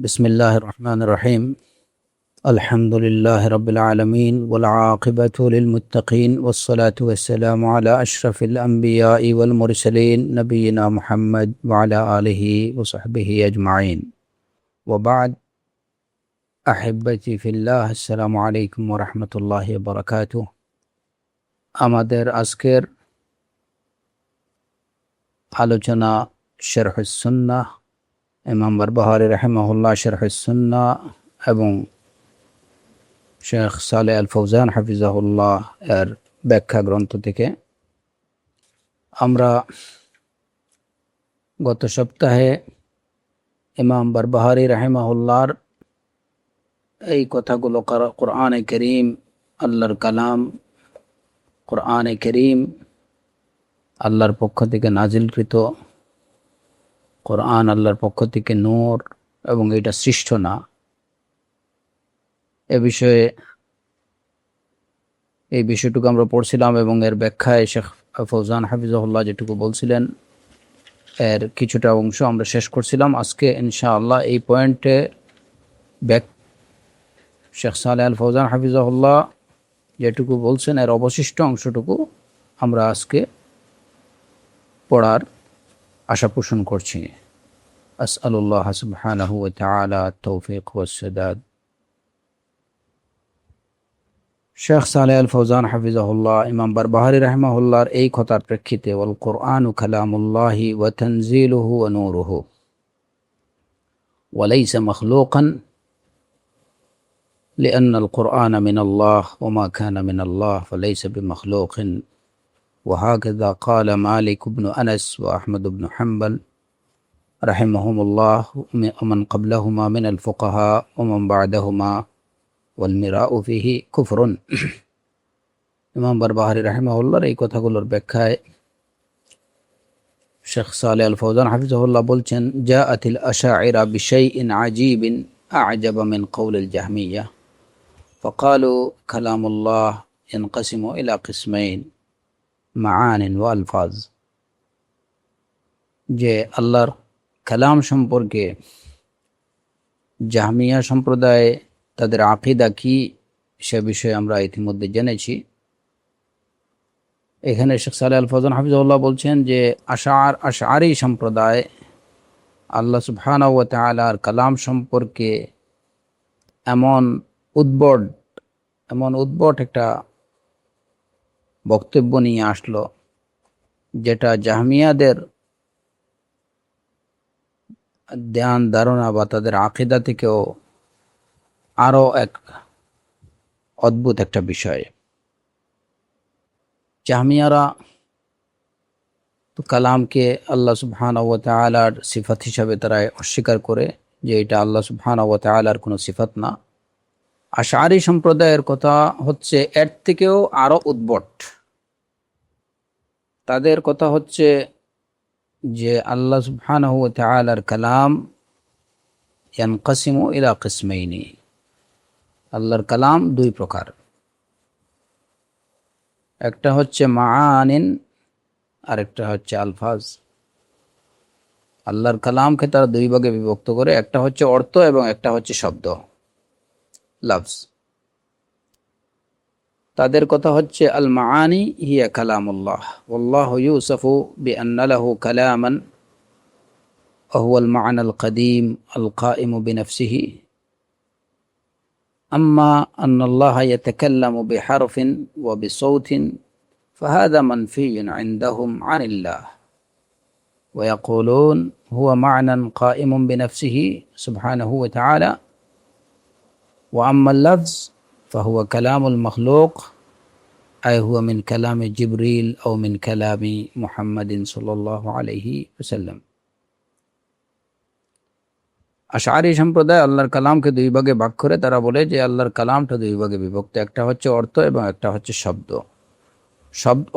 بسم الله الرحمن الرحيم. الحمد لله رب العالمين والعاقبة للمتقين والصلاة والسلام على أشرف الأنبياء والمرسلين نبينا محمد وعلى آله وصحبه أجمعين وبعد. أحبتي في الله السلام عليكم ورحمة الله وبركاته. আমাদের আজকের আলোচনা শারহুস সুন্নাহ, ইমাম বারবাহারি রাহিমাহুল্লাহ শারহুস সুন্নাহ এবং শেখ সালেহ আল ফৌজান হাফিজাহুল্লাহ এর ব্যাখ্যা গ্রন্থ থেকে। আমরা গত সপ্তাহে ইমাম বারবাহারি রাহিমাহুল্লাহর এই কথাগুলো কোরআনে করিম, আল্লাহর কালাম, কোরআনে করিম আল্লাহর পক্ষ থেকে নাজিলকৃত, কোরআন আল্লাহর পক্ষ থেকে নূর এবং এটা সৃষ্ট না, এই বিষয়টুকু আমরা পড়ছিলাম এবং এর ব্যাখ্যায় শেখ ফৌজান হাফিজাহুল্লাহ যেটুকু বলছিলেন এর কিছুটা অংশ আমরা শেষ করছিলাম। আজকে ইনশাআল্লাহ এই পয়েন্টে শেখ সালেহ আল ফৌজান হাফিজাহুল্লাহ যেটুকু বলছেন এর অবশিষ্ট অংশটুকু আমরা আজকে পড়ার আশা পোষণ করছি। আসআলুল্লাহ সুবহানাহু ওয়া তাআলা আত-তাওফীক ওয়াস-সাদাদ। শেখ সালেহ আল ফৌজান হাফিজাহুল্লাহ ইমাম বারবাহারি রাহিমাহুল্লাহর এই কথার প্রেক্ষিতে ওয়াল কুরআনু কালামুল্লাহি ওয়া তানজিলুহু ওয়া নূরুহু ওয়া লাইসা মাখলুকান লিআন্না আল কুরআনা মিনাল্লাহ ওয়া মা কানা মিনাল্লাহ ফালাইসা বিমাখলুকিন ওয়া হাকাযা ক্বালা মালিক ইবনে আনাস ওয়া আহমদ ইবনে হাম্বল রাহিমাহুমুল্লাহ ওয়া মান ক্বাবলাহুমা মিনাল ফুকাহা ওয়া মান বা'দাহুমা ওয়ালমিরাউ ফিহি কুফরুন। ইমাম বারবাহারি রাহিমাহুল্লাহর এই কথাগুলোর ব্যাখ্যায় শেখ সালেহ আল ফৌজান হাফিজাহুল্লাহ বলছেন, জাআতিল আশাইরা বিশাইইন আজীবিন আ'জাবা মিন কওলিল জাহমিয়্যাহ ফাকালু কালামুল্লাহ ইয়ানকাসিমু ইলা কিসমাইন মাআনিন ওয়া আলফাজ। যে আল্লাহর কালাম সম্পর্কে জাহমিয়া সম্প্রদায় তাদের আকীদা কি সে বিষয়ে আমরা ইতিমধ্যে জেনেছি। এখানে শেখ সালেহ আল ফৌজান হাফিজাহুল্লাহ বলছেন যে আশআরী সম্প্রদায় আল্লাহ সুবহানাহু ওয়া তাআলার কালাম সম্পর্কে এমন উদ্ভট একটা বক্তব্য নিয়ে আসলো যেটা জাহমিয়াদের ধ্যান ধারণা বা তাদের আকীদা থেকেও আরো এক অদ্ভুত একটা বিষয়। জাহমিয়ারা তো কালামকে আল্লাহ সুবহানাহু ওয়া তাআলার সিফাত হিসাবে তারা অস্বীকার করে যে এটা আল্লাহ সুবহানাহু ওয়া তাআলার কোনো সিফাত না। আশআরী সম্প্রদায়ের কথা হচ্ছে এর থেকেও আরো উদ্ভট। তাদের কথা হচ্ছে যে আল্লাহ সুবহানাহু ওয়া তাআলার কালাম ইয়ানকাসিমু ইলা কিসমাইনি, আল্লাহর কালাম দুই প্রকার, একটা হচ্ছে মাআনিন আর একটা হচ্ছে আলফাজ। আল্লাহর কালামকে তারা দুই ভাগে বিভক্ত করে, একটা হচ্ছে অর্থ এবং একটা হচ্ছে শব্দ, লফজ। তাদের কথা হচ্ছে আল মাআনি হিয়া কালামুল্লাহ ওয়াল্লাহু ইউসাফু বিআন্না লাহু কালামান ওয়া হুয়া আল মা'না আল কাদীম আল কাইমু বিনফসিহি। أما أن الله يتكلم بحرف وبصوت فهذا منفي عندهم عن الله، ويقولون هو معنى قائم بنفسه سبحانه وتعالى، وأما اللفظ فهو كلام المخلوق، أي هو من كلام جبريل أو من كلام محمد صلى الله عليه وسلم। আশআরী সম্প্রদায় আল্লাহর কালামকে দুই ভাগে ভাগ করে তারা বলে যে আল্লাহর কালামটা দুই ভাগে বিভক্ত, একটা হচ্ছে অর্থ এবং একটা হচ্ছে শব্দ।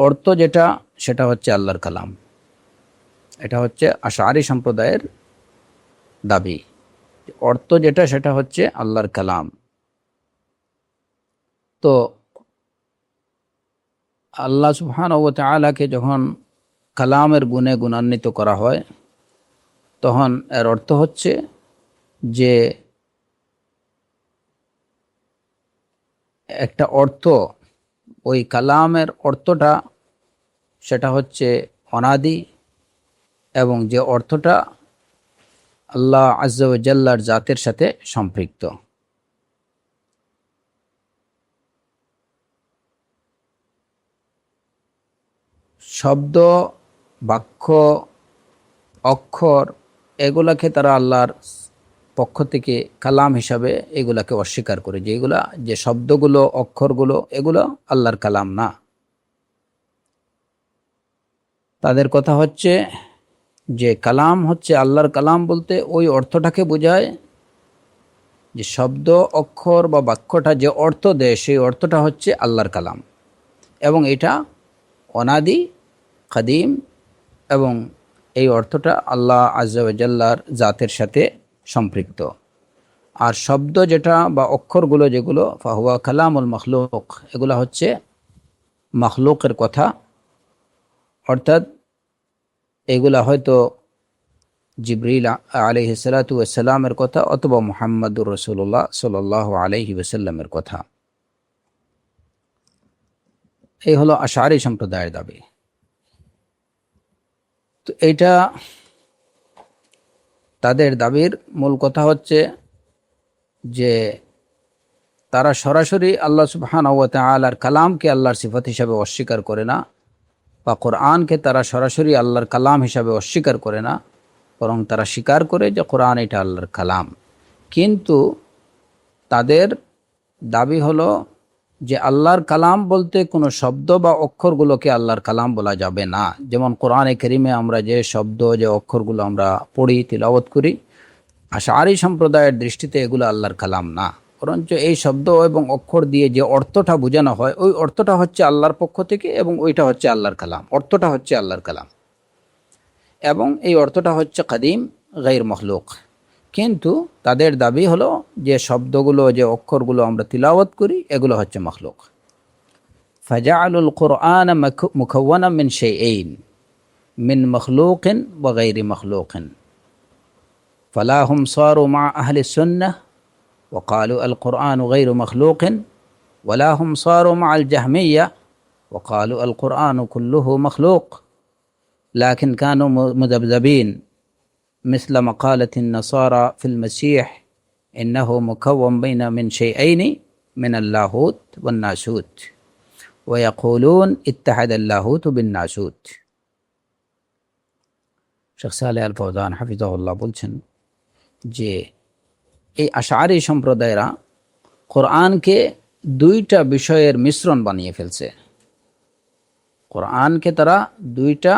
অর্থ যেটা সেটা হচ্ছে আল্লাহর কালাম, এটা হচ্ছে আশআরী সম্প্রদায়ের দাবি। অর্থ যেটা সেটা হচ্ছে আল্লাহর কালাম। তো আল্লাহ সুবহানাহু ওয়া তাআলাকে যখন কালামের গুণে গুণান্বিত করা হয় তখন এর অর্থ হচ্ছে যে একটা অর্থ, ওই কালামের অর্থটা সেটা হচ্ছে অনাদি, এবং যে অর্থটা আল্লাহ আজ্জা ওয়া জাল্লার জাতের সাথে সম্পৃক্ত। শব্দ, বাক্য, অক্ষর এগুলাকে তারা আল্লাহর পক্ষ থেকে কালাম হিসাবে এগুলাকে অস্বীকার করে, যে এগুলা, যে শব্দগুলো, অক্ষরগুলো, এগুলো আল্লাহর কালাম না। তাদের কথা হচ্ছে যে কালাম হচ্ছে আল্লাহর কালাম বলতে ওই অর্থটাকে বোঝায়, যে শব্দ, অক্ষর বা বাক্যটা যে অর্থ দেয় সেই অর্থটা হচ্ছে আল্লাহর কালাম, এবং এটা অনাদি, কাদিম, এবং এই অর্থটা আল্লাহ আজ্জা ওয়া জাল্লার জাতের সাথে সম্পৃক্ত। আর শব্দ যেটা বা অক্ষরগুলো যেগুলো, ফাহুয়া কালামুল মখলুক, এগুলো হচ্ছে মখলুকের কথা, অর্থাৎ এগুলা হয়তো জিবরিল আলাইহিস সালাতু ওয়াস সালামের কথা অথবা মুহাম্মাদুর রাসূলুল্লাহ সাল্লাল্লাহু আলাইহি ওয়াসাল্লামের কথা। এই হলো আশআরী সম্প্রদায়ের দাবি। তো এইটা তাদের দাবির মূল কথা হচ্ছে যে তারা সরাসরি আল্লাহ সুবহানাহু ওয়া তাআলার কালামকে আল্লাহর সিফাত হিসাবে অস্বীকার করে না, বা কোরআনকে তারা সরাসরি আল্লাহর কালাম হিসাবে অস্বীকার করে না, বরং তারা স্বীকার করে যে কোরআন এটা আল্লাহর কালাম। কিন্তু তাদের দাবি হলো যে আল্লাহর কালাম বলতে কোনো শব্দ বা অক্ষরগুলোকে আল্লাহর কালাম বলা যাবে না। যেমন কোরআনে কারীমে আমরা যে শব্দ, যে অক্ষরগুলো আমরা পড়ি, তিলাওয়াত করি, আশআরী সম্প্রদায়ের দৃষ্টিতে এগুলো আল্লাহর কালাম না, বরঞ্চ এই শব্দ এবং অক্ষর দিয়ে যে অর্থটা বোঝানো হয় ওই অর্থটা হচ্ছে আল্লাহর পক্ষ থেকে, এবং ওইটা হচ্ছে আল্লাহর কালাম, অর্থটা হচ্ছে আল্লাহর কালাম, এবং এই অর্থটা হচ্ছে কাদিম, গায়র মখলুক। কিন্তু তাদের দাবি হলো যে শব্দগুলো, যে অক্ষরগুলো আমরা তিলাওয়াত করি, এগুলো হচ্ছে মখলুক। ফাজাআলুল কুরআন মুকাওয়ানাম মিন শাইইন, মিন মখলুকিন ওয়া গায়রি মখলুকিন, ফালা হুম সারু মা আহলি সুন্নাহ ওয়া ক্বালু আল কুরআন গায়রু মখলুকিন, ওয়ালা হুম সারু মা আল জাহমিয়্যা ওয়া ক্বালু আল কুরআন কুল্লুহু মখলুক, লাকিন কানু মুযাবযাবিন مثل مقالة النصارى في المسيح إنه مكون بين من شيئين من اللاهوت والناسوت ويقولون اتحد اللاهوت بالناسوت। শেখ সালেহ আল ফওজান হাফিজাহুল্লাহ বলছেন যে এই আশআরী সম্প্রদায়রা কোরআনকে দুইটা বিষয়ের মিশ্রণ বানিয়ে ফেলছে। কোরআনকে তারা দুইটা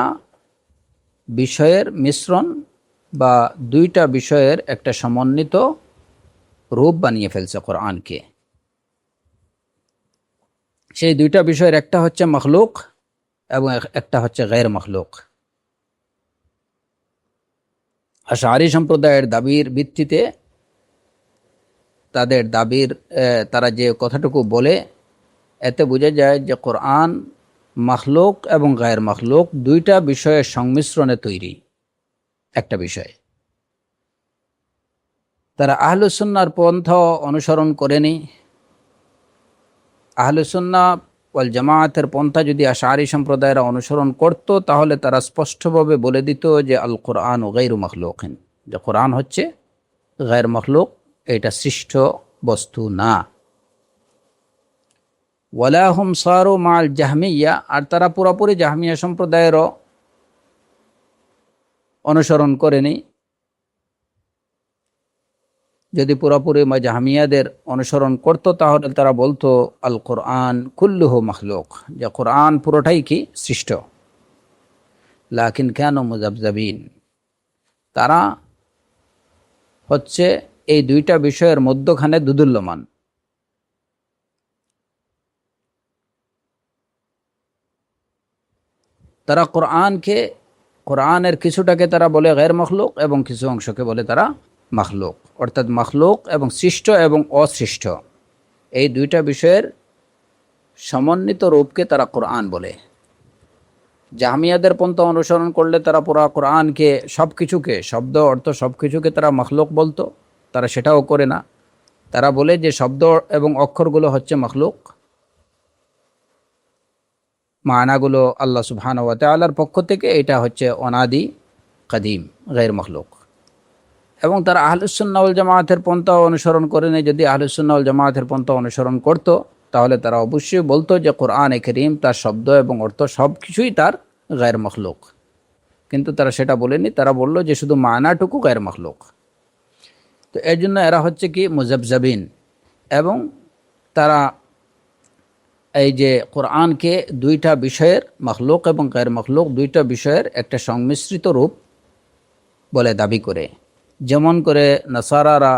বিষয়ের মিশ্রণ বা দুইটা বিষয়ের একটা সমন্বিত রূপ বানিয়ে ফেলছে কোরআনকে। সেই দুইটা বিষয়ের একটা হচ্ছে মখলুক এবং একটা হচ্ছে গায়র মখলুক। আশআরী সম্প্রদায়ের দাবির ভিত্তিতে, তাদের দাবির তারা যে কথাটুকু বলে, এতে বোঝা যায় যে কোরআন মখলুক এবং গায়র মখলুক দুইটা বিষয়ের সংমিশ্রণে তৈরি একটা বিষয়। তারা আহলুস সুন্নাহর পন্থা অনুসরণ করেনি। আহলুস সুন্নাহ ওয়াল জামাআতের পন্থা যদি আশআরী সম্প্রদায়েরা অনুসরণ করত, তাহলে তারা স্পষ্টভাবে বলে দিত যে আল কোরআন গায়রু মখলুকিন, যে কোরআন হচ্ছে গায়র মখলুক, এটা সৃষ্ট বস্তু না। ওয়ালা হুম সারু মা আল জাহমিয়্যা, আর তারা পুরোপুরি জাহমিয়া সম্প্রদায়েরও অনুসরণ করেনি। যদি পুরোপুরি জাহমিয়াদের অনুসরণ করত, তাহলে তারা বলতো আল কোরআন কুল্লুহু মখলুক, যে কোরআন পুরোটাই কি সৃষ্ট। লাকিন কানু মুযাবযাবিন, তারা হচ্ছে এই দুইটা বিষয়ের মধ্যখানে দুদুল্যমান। তারা কোরআনের কিছুটাকে তারা বলে গায়র মখলুক এবং কিছু অংশকে বলে তারা মখলুক, অর্থাৎ মখলুক এবং সৃষ্ট এবং অসৃষ্ট এই দুইটা বিষয়ের সমন্বিত রূপকে তারা কোরআন বলে। জাহমিয়াদের পন্থা অনুসরণ করলে তারা পুরা কোরআনকে, সব কিছুকে, শব্দ অর্থ সব কিছুকে তারা মখলুক বলতো। তারা সেটাও করে না। তারা বলে যে শব্দ এবং অক্ষরগুলো হচ্ছে মখলুক, মানাগুলো আল্লাহ সুবহানাহু ওয়া তাআলার পক্ষ থেকে, এটা হচ্ছে অনাদি কাদিম গায়র মখলুক। এবং তারা আহলুস সুন্নাহ ওয়াল জামাআতের পন্থা অনুসরণ করে নেই। যদি আহলুস সুন্নাহ ওয়াল জামাআতের পন্থা অনুসরণ করত তাহলে তারা অবশ্যই বলতো যে কোরআনে কারীম, তার শব্দ এবং অর্থ সব কিছুই তার গায়র মখলুক। কিন্তু তারা সেটা বলেনি, তারা বলল যে শুধু মানাটুকু গায়র মখলুক। তো এর জন্য এরা হচ্ছে কি মুজাবজাবিন, এবং তারা এই যে কোরআনকে দুইটা বিষয়ের, মখলুক এবং গায়র মখলুক, দুইটা বিষয়ের একটা সংমিশ্রিত রূপ বলে দাবি করে। যেমন করে নাসারারা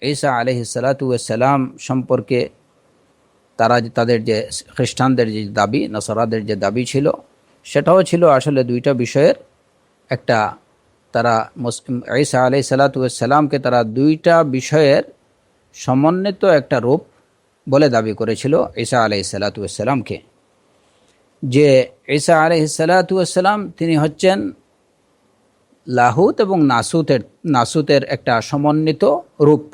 ঈসা আলাইহিস সালাতু ওয়াস সালাম সম্পর্কে তারা তাদের যে খ্রিস্টানদের যে দাবি, নাসারাদের যে দাবি ছিল, সেটাও ছিল আসলে দুইটা বিষয়ের একটা। তারা ঈসা আলাইহিস সালাতু ওয়াস সালামকে তারা দুইটা বিষয়ের সমন্বিত একটা রূপ বলে দাবি করেছিল ঈসা আলাইহিস সালাতু ওয়াস সালামকে, যে ঈসা আলাইহিস সালাতু ওয়াস সালাম তিনি হচ্ছেন লাহুত এবং নাসুতের একটা সমন্বিত রূপ।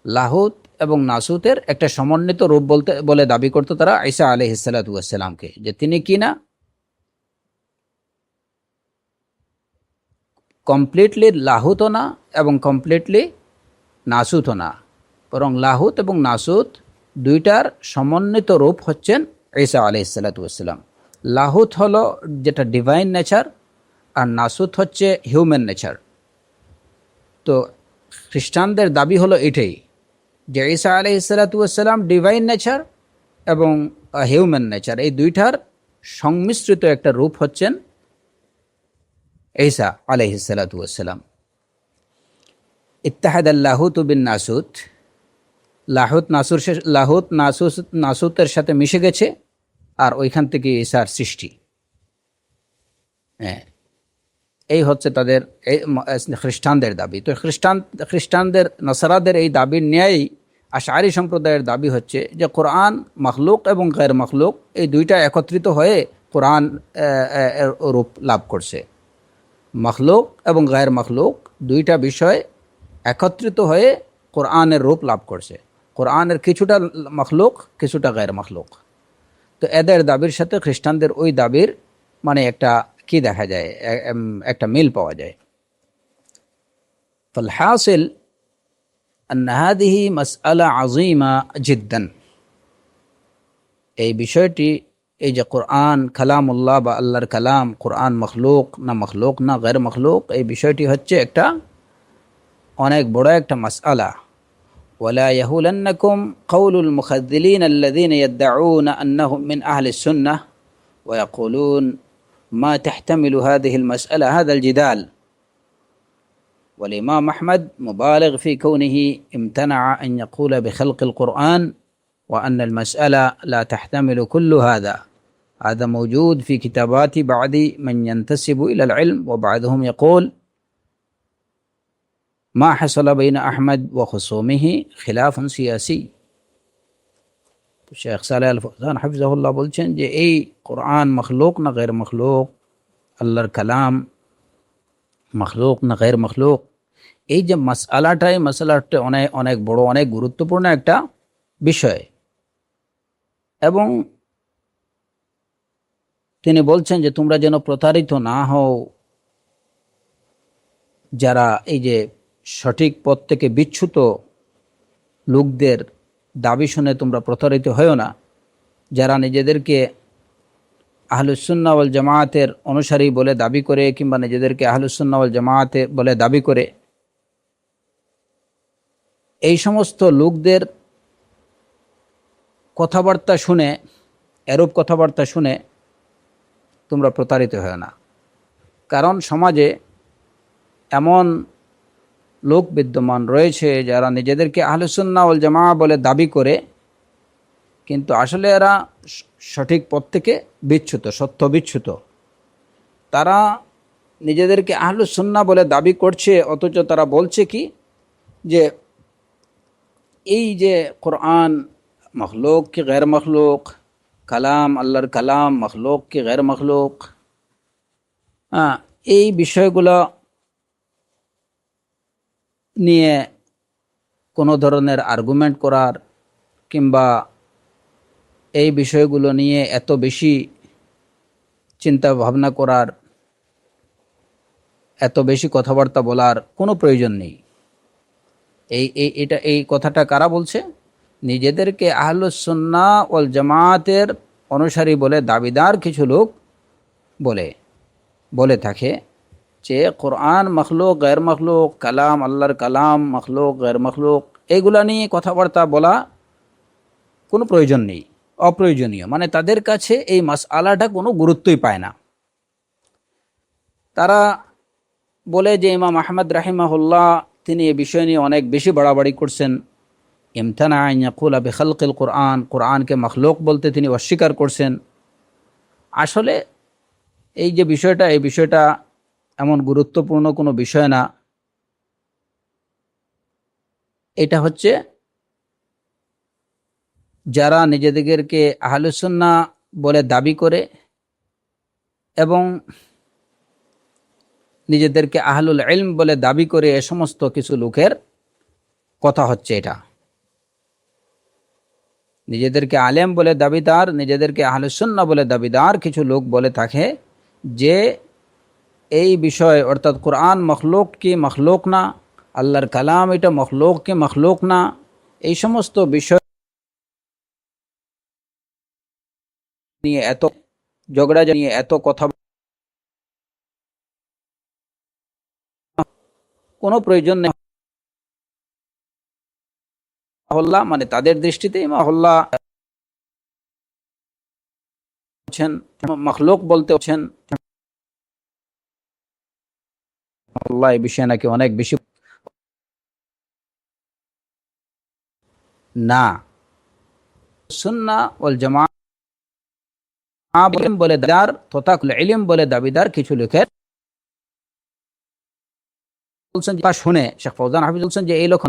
লাহুত এবং নাসুতের একটা সমন্বিত রূপ বলে দাবি করতো তারা ঈসা আলাইহিস সালাতু ওয়াস সালামকে, যে তিনি কিনা কমপ্লিটলি লাহুতও না এবং কমপ্লিটলি নাসুতও না, বরং লাহুত এবং নাসুত দুইটার সমন্বিত রূপ হচ্ছেন ঈসা আলাইহিস সালাতু ওয়াস সালাম। লাহুত হলো যেটা ডিভাইন নেচার, আর নাসুত হচ্ছে হিউম্যান নেচার। তো খ্রিস্টানদের দাবি হলো এটাই, যে ঈসা আলাইহিস সালাতু ওয়াস সালাম ডিভাইন নেচার এবং হিউম্যান নেচার, এই দুইটার সংমিশ্রিত একটা রূপ হচ্ছেন ঈসা আলাইহিস সালাতু ওয়াস সালাম। ইত্তাহাদ আল-লাহুত বিন নাসুত, লাহুত নাসুতের সাথে মিশে গেছে, আর ওইখান থেকে ঈসার সৃষ্টি। হ্যাঁ, এই হচ্ছে তাদের খ্রিস্টানদের দাবি। তো খ্রিস্টানদের, নাসারাদের এই দাবির ন্যায় আশআরি সম্প্রদায়ের দাবি হচ্ছে যে কোরআন মখলুক এবং গায়র মখলুক এই দুইটা একত্রিত হয়ে কোরআন রূপ লাভ করছে। মখলুক এবং গায়র মখলুক দুইটা বিষয় একত্রিত হয়ে কোরআনের রূপ লাভ করছে। কোরআনের কিছুটা মখলুক, কিছুটা গায়র মখলুক। তো এদের দাবির সাথে খ্রিস্টানদের ওই দাবির মানে একটা কি দেখা যায়, একটা মিল পাওয়া যায়। ফালহাসিল আন হাদিহি মাসআলা আযীমা জিদ্দান, এই বিষয়টি, এই যে কোরআন কালামুল্লাহ বা আল্লাহর কালাম, কোরআন মখলুক না গায়র মখলুক, এই বিষয়টি হচ্ছে একটা অনেক বড় একটা মাসআলা। ওয়ালা ইয়াহুলান্নাকুম কাউলুল মুখাযযিলিন আল্লাযীনা ইয়াদউনা আন্নাহুম মিন আহলিস সুন্নাহ ওয়া ইয়াকুলুন মা তাহতামিলু হাযিহিল মাসআলা হাযাল জিদাল। والإمام أحمد مبالغ في كونه امتنع أن يقول بخلق القرآن وأن المسألة لا تحتمل كل هذا موجود في كتابات بعض من ينتسب إلى العلم، وبعضهم يقول ما حصل بين أحمد وخصومه خلاف سياسي। শেখ সালেহ আল ফৌজান হাফিজাহুল্লাহ বলছেন যে এই কোরআন মখলুক না গায়র মখলুক, আল্লাহর কালাম মখলুক না গায়র মখলুক, এই যে মাসআলাটা অনেক অনেক বড়, অনেক গুরুত্বপূর্ণ একটা বিষয়। এবং তিনি বলছেন যে তোমরা যেন প্রতারিত না হও, যারা এই যে সঠিক পথ থেকে বিচ্যুত লোকদের দাবি শুনে তোমরা প্রতারিত হও না, যারা নিজেদেরকে আহলুস সুন্নাহ ওয়াল জামাআতের অনুসারী বলে দাবি করে, কিংবা নিজেদেরকে আহলুস সুন্নাহ ওয়াল জামাআতে বলে দাবি করে, এই সমস্ত লোকদের কথাবার্তা শুনে, এরূপ কথাবার্তা শুনে তোমরা প্রতারিত হয় না। কারণ সমাজে এমন লোক বিদ্যমান রয়েছে যারা নিজেদেরকে আহলুস সুন্নাহ ওয়াল জামাআহ বলে দাবি করে, কিন্তু আসলে এরা সঠিক পথ থেকে বিচ্যুত, সত্য বিচ্যুত। তারা নিজেদেরকে আহলুস সুন্নাহ বলে দাবি করছে, অথচ তারা বলছে কি যে এই যে কোরআন মখলুক কি গায়র মখলুক, কালাম আল্লাহর কালাম মখলুক কি গায়র মখলুক, এই বিষয়গুলো নিয়ে কোনো ধরনের আর্গুমেন্ট করার কিংবা এই বিষয়গুলো নিয়ে এত বেশি চিন্তা ভাবনা করার, এত বেশি কথাবার্তা বলার কোনো প্রয়োজন নেই। এই কথাটা কারা বলছে? নিজেদেরকে আহলুস সুন্নাহ ওয়াল জামাতের অনুসারী বলে দাবিদার কিছু লোক বলে থাকে যে কোরআন মখলুক, গैर মখলুক, কালাম আল্লাহর কালাম, মখলুক গैर মখলুক, এইগুলা নিয়ে কথাবার্তা বলা কোনো প্রয়োজন নেই, অপ্রয়োজনীয়। মানে তাদের কাছে এই মাসআলাটা কোনো গুরুত্বই পায় না। তারা বলে যে ইমাম আহমদ রাহিমাহুল্লাহ তিনি এই বিষয় নিয়ে অনেক বেশি বাড়াবাড়ি করছেন। ইমতানা আন ইয়াকুলা বিখালকিল কোরআন, কোরআনকে মখলুক বলতে তিনি অস্বীকার করছেন। আসলে এই বিষয়টা এমন গুরুত্বপূর্ণ কোনো বিষয় না। এটা হচ্ছে যারা নিজেদেরকে আহলুস সুন্নাহ বলে দাবি করে এবং নিজেদেরকে আহলুল ইলম বলে দাবি করে, এ সমস্ত কিছু লোকের কথা হচ্ছে এটা। নিজেদেরকে আলেম বলে দাবিদার, নিজেদেরকে আহলুস সুন্নাহ বলে দাবিদার কিছু লোক বলে থাকে যে এই বিষয় অর্থাৎ কোরআন মখলুক কি মখলুক না, আল্লাহর কালাম এটা মখলুক কি মখলুক না, এই সমস্ত বিষয় নিয়ে এত ঝগড়া নিয়ে এত কথা কোনো প্রয়োজন নেই। মহল্লা মানে তাদের দৃষ্টিতে মহল্লা মখলুক বলতে হচ্ছেন আল্লাহ এই বিষয়ে নাকি অনেক বেশি না। সুন্নাহ ওয়াল জামাত বলে দাবিদার তথা ইলম বলে দাবিদার কিছু লোকের বলছেন, শুনে শেখ ফৌজান হাফিজ বলছেন যে এই লোক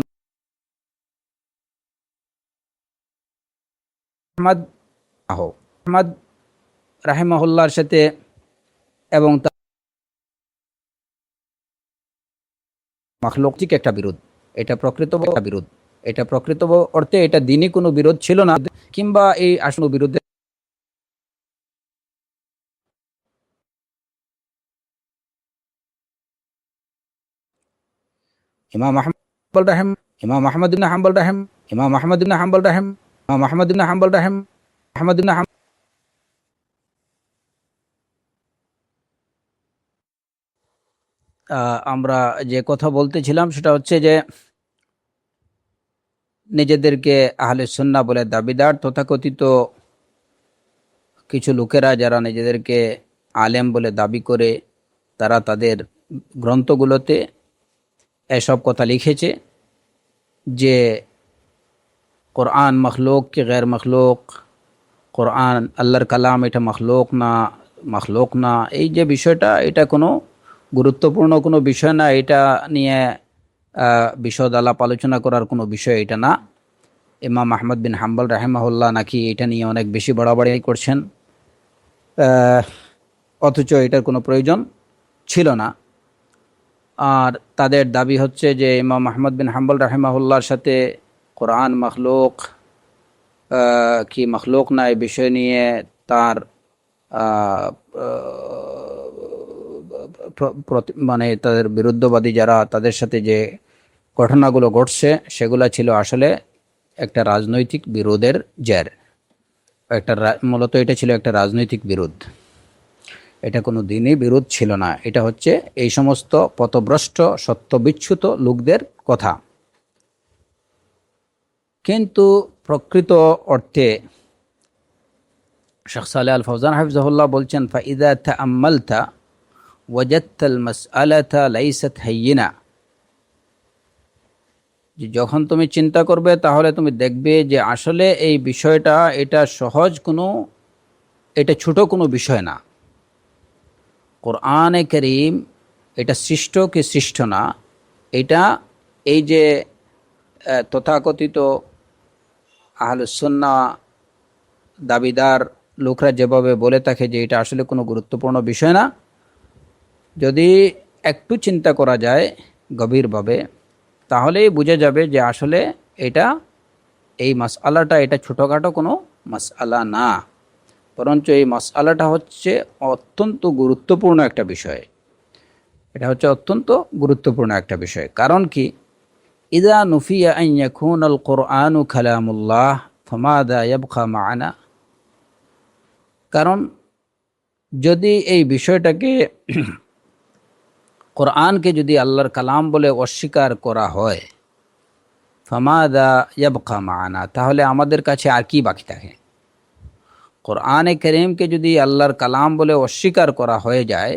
আহমদ রাহিমাহুল্লাহর সাথে এবং মাখলুকিক একটা বিরোধ, এটা প্রকৃত অর্থে এটা দিনই কোনো বিরোধ ছিল না, কিংবা এই আসল বিরোধে ইমাম আহমদ রাহিম ইমাম আহমদ ইবনে হাম্বল রাহিম ইমাম আহমদ ইবনে হাম্বল রাহিম ইমাম আহমদ ইবনে হাম্বল রাহিম আহমদ ইবনে আমরা যে কথা বলতেছিলাম সেটা হচ্ছে যে নিজেদেরকে আহলে সুন্নাহ বলে দাবিদার তথাকথিত কিছু লোকেরা যারা নিজেদেরকে আলেম বলে দাবি করে, তারা তাদের গ্রন্থগুলোতে এসব কথা লিখেছে যে কোরআন মখলুক কি গैर মখলুক, কোরআন আল্লাহর কালাম এটা মখলুক না। এই যে বিষয়টা, এটা কোনো গুরুত্বপূর্ণ কোনো বিষয় না, এটা নিয়ে বিশদ আলাপ আলোচনা করার কোনো বিষয় এটা না। ইমাম আহমদ বিন হাম্বল রাহিমাহুল্লাহ নাকি এটা নিয়ে অনেক বেশি বাড়াবাড়ি করছেন, অথচ এটার কোনো প্রয়োজন ছিল না। আর তাদের দাবি হচ্ছে যে ইমাম আহমদ বিন হাম্বল রাহিমাহুল্লাহর সাথে কোরআন মখলুক কি মখলুক না এই বিষয় নিয়ে তার মানে তাদের বিরুদ্ধবাদী যারা, তাদের সাথে যে ঘটনাগুলো ঘটছে সেগুলো ছিল আসলে একটা রাজনৈতিক বিরোধের জের। মূলত এটা ছিল একটা রাজনৈতিক বিরোধ, এটা কোনো দিনই বিরোধ ছিল না। এটা হচ্ছে এই সমস্ত পথভ্রষ্ট সত্যবিচ্যুত লোকদের কথা। কিন্তু প্রকৃত অর্থে শেখ সালেহ আল ফৌজান হাফিজাহুল্লাহ বলছেন, ফাইদা তাআম্মালতা ওয়াজাদতাল মাসআলাতা লাইসাত হাইয়িনা, যে যখন তুমি চিন্তা করবে তাহলে তুমি দেখবে যে আসলে এই বিষয়টা এটা এটা ছোট কোনো বিষয় না। কোরআনে কারীম এটা সৃষ্ট কি সৃষ্ট না, এটা এই যে তথাকথিত আহলুস সুন্নাহ দাবিদার লোকরা যেভাবে বলে থাকে যে এটা আসলে কোনো গুরুত্বপূর্ণ বিষয় না, যদি একটু চিন্তা করা যায় গভীরভাবে তাহলেই বোঝা যাবে যে আসলে এটা এই মাসআলাটা এটা ছোটোখাটো কোনো মাসআলা না, বরঞ্চ এই মাসআলাটা হচ্ছে অত্যন্ত গুরুত্বপূর্ণ একটা বিষয়। এটা হচ্ছে অত্যন্ত গুরুত্বপূর্ণ একটা বিষয়। কারণ কি, ইদা নুফিয়া আন ইয়াকুনাল কুরআনু কালামুল্লাহ ফামাযা ইয়াবকা মা'ানা। কারণ যদি এই বিষয়টাকে কোরআনকে যদি আল্লাহর কালাম বলে অস্বীকার করা হয়, ফামাযা ইয়াবকা মা'ানা, তাহলে আমাদের কাছে আর কি বাকি থাকে? কোরআনে কারীমকে যদি আল্লাহর কালাম বলে অস্বীকার করা হয়ে যায়,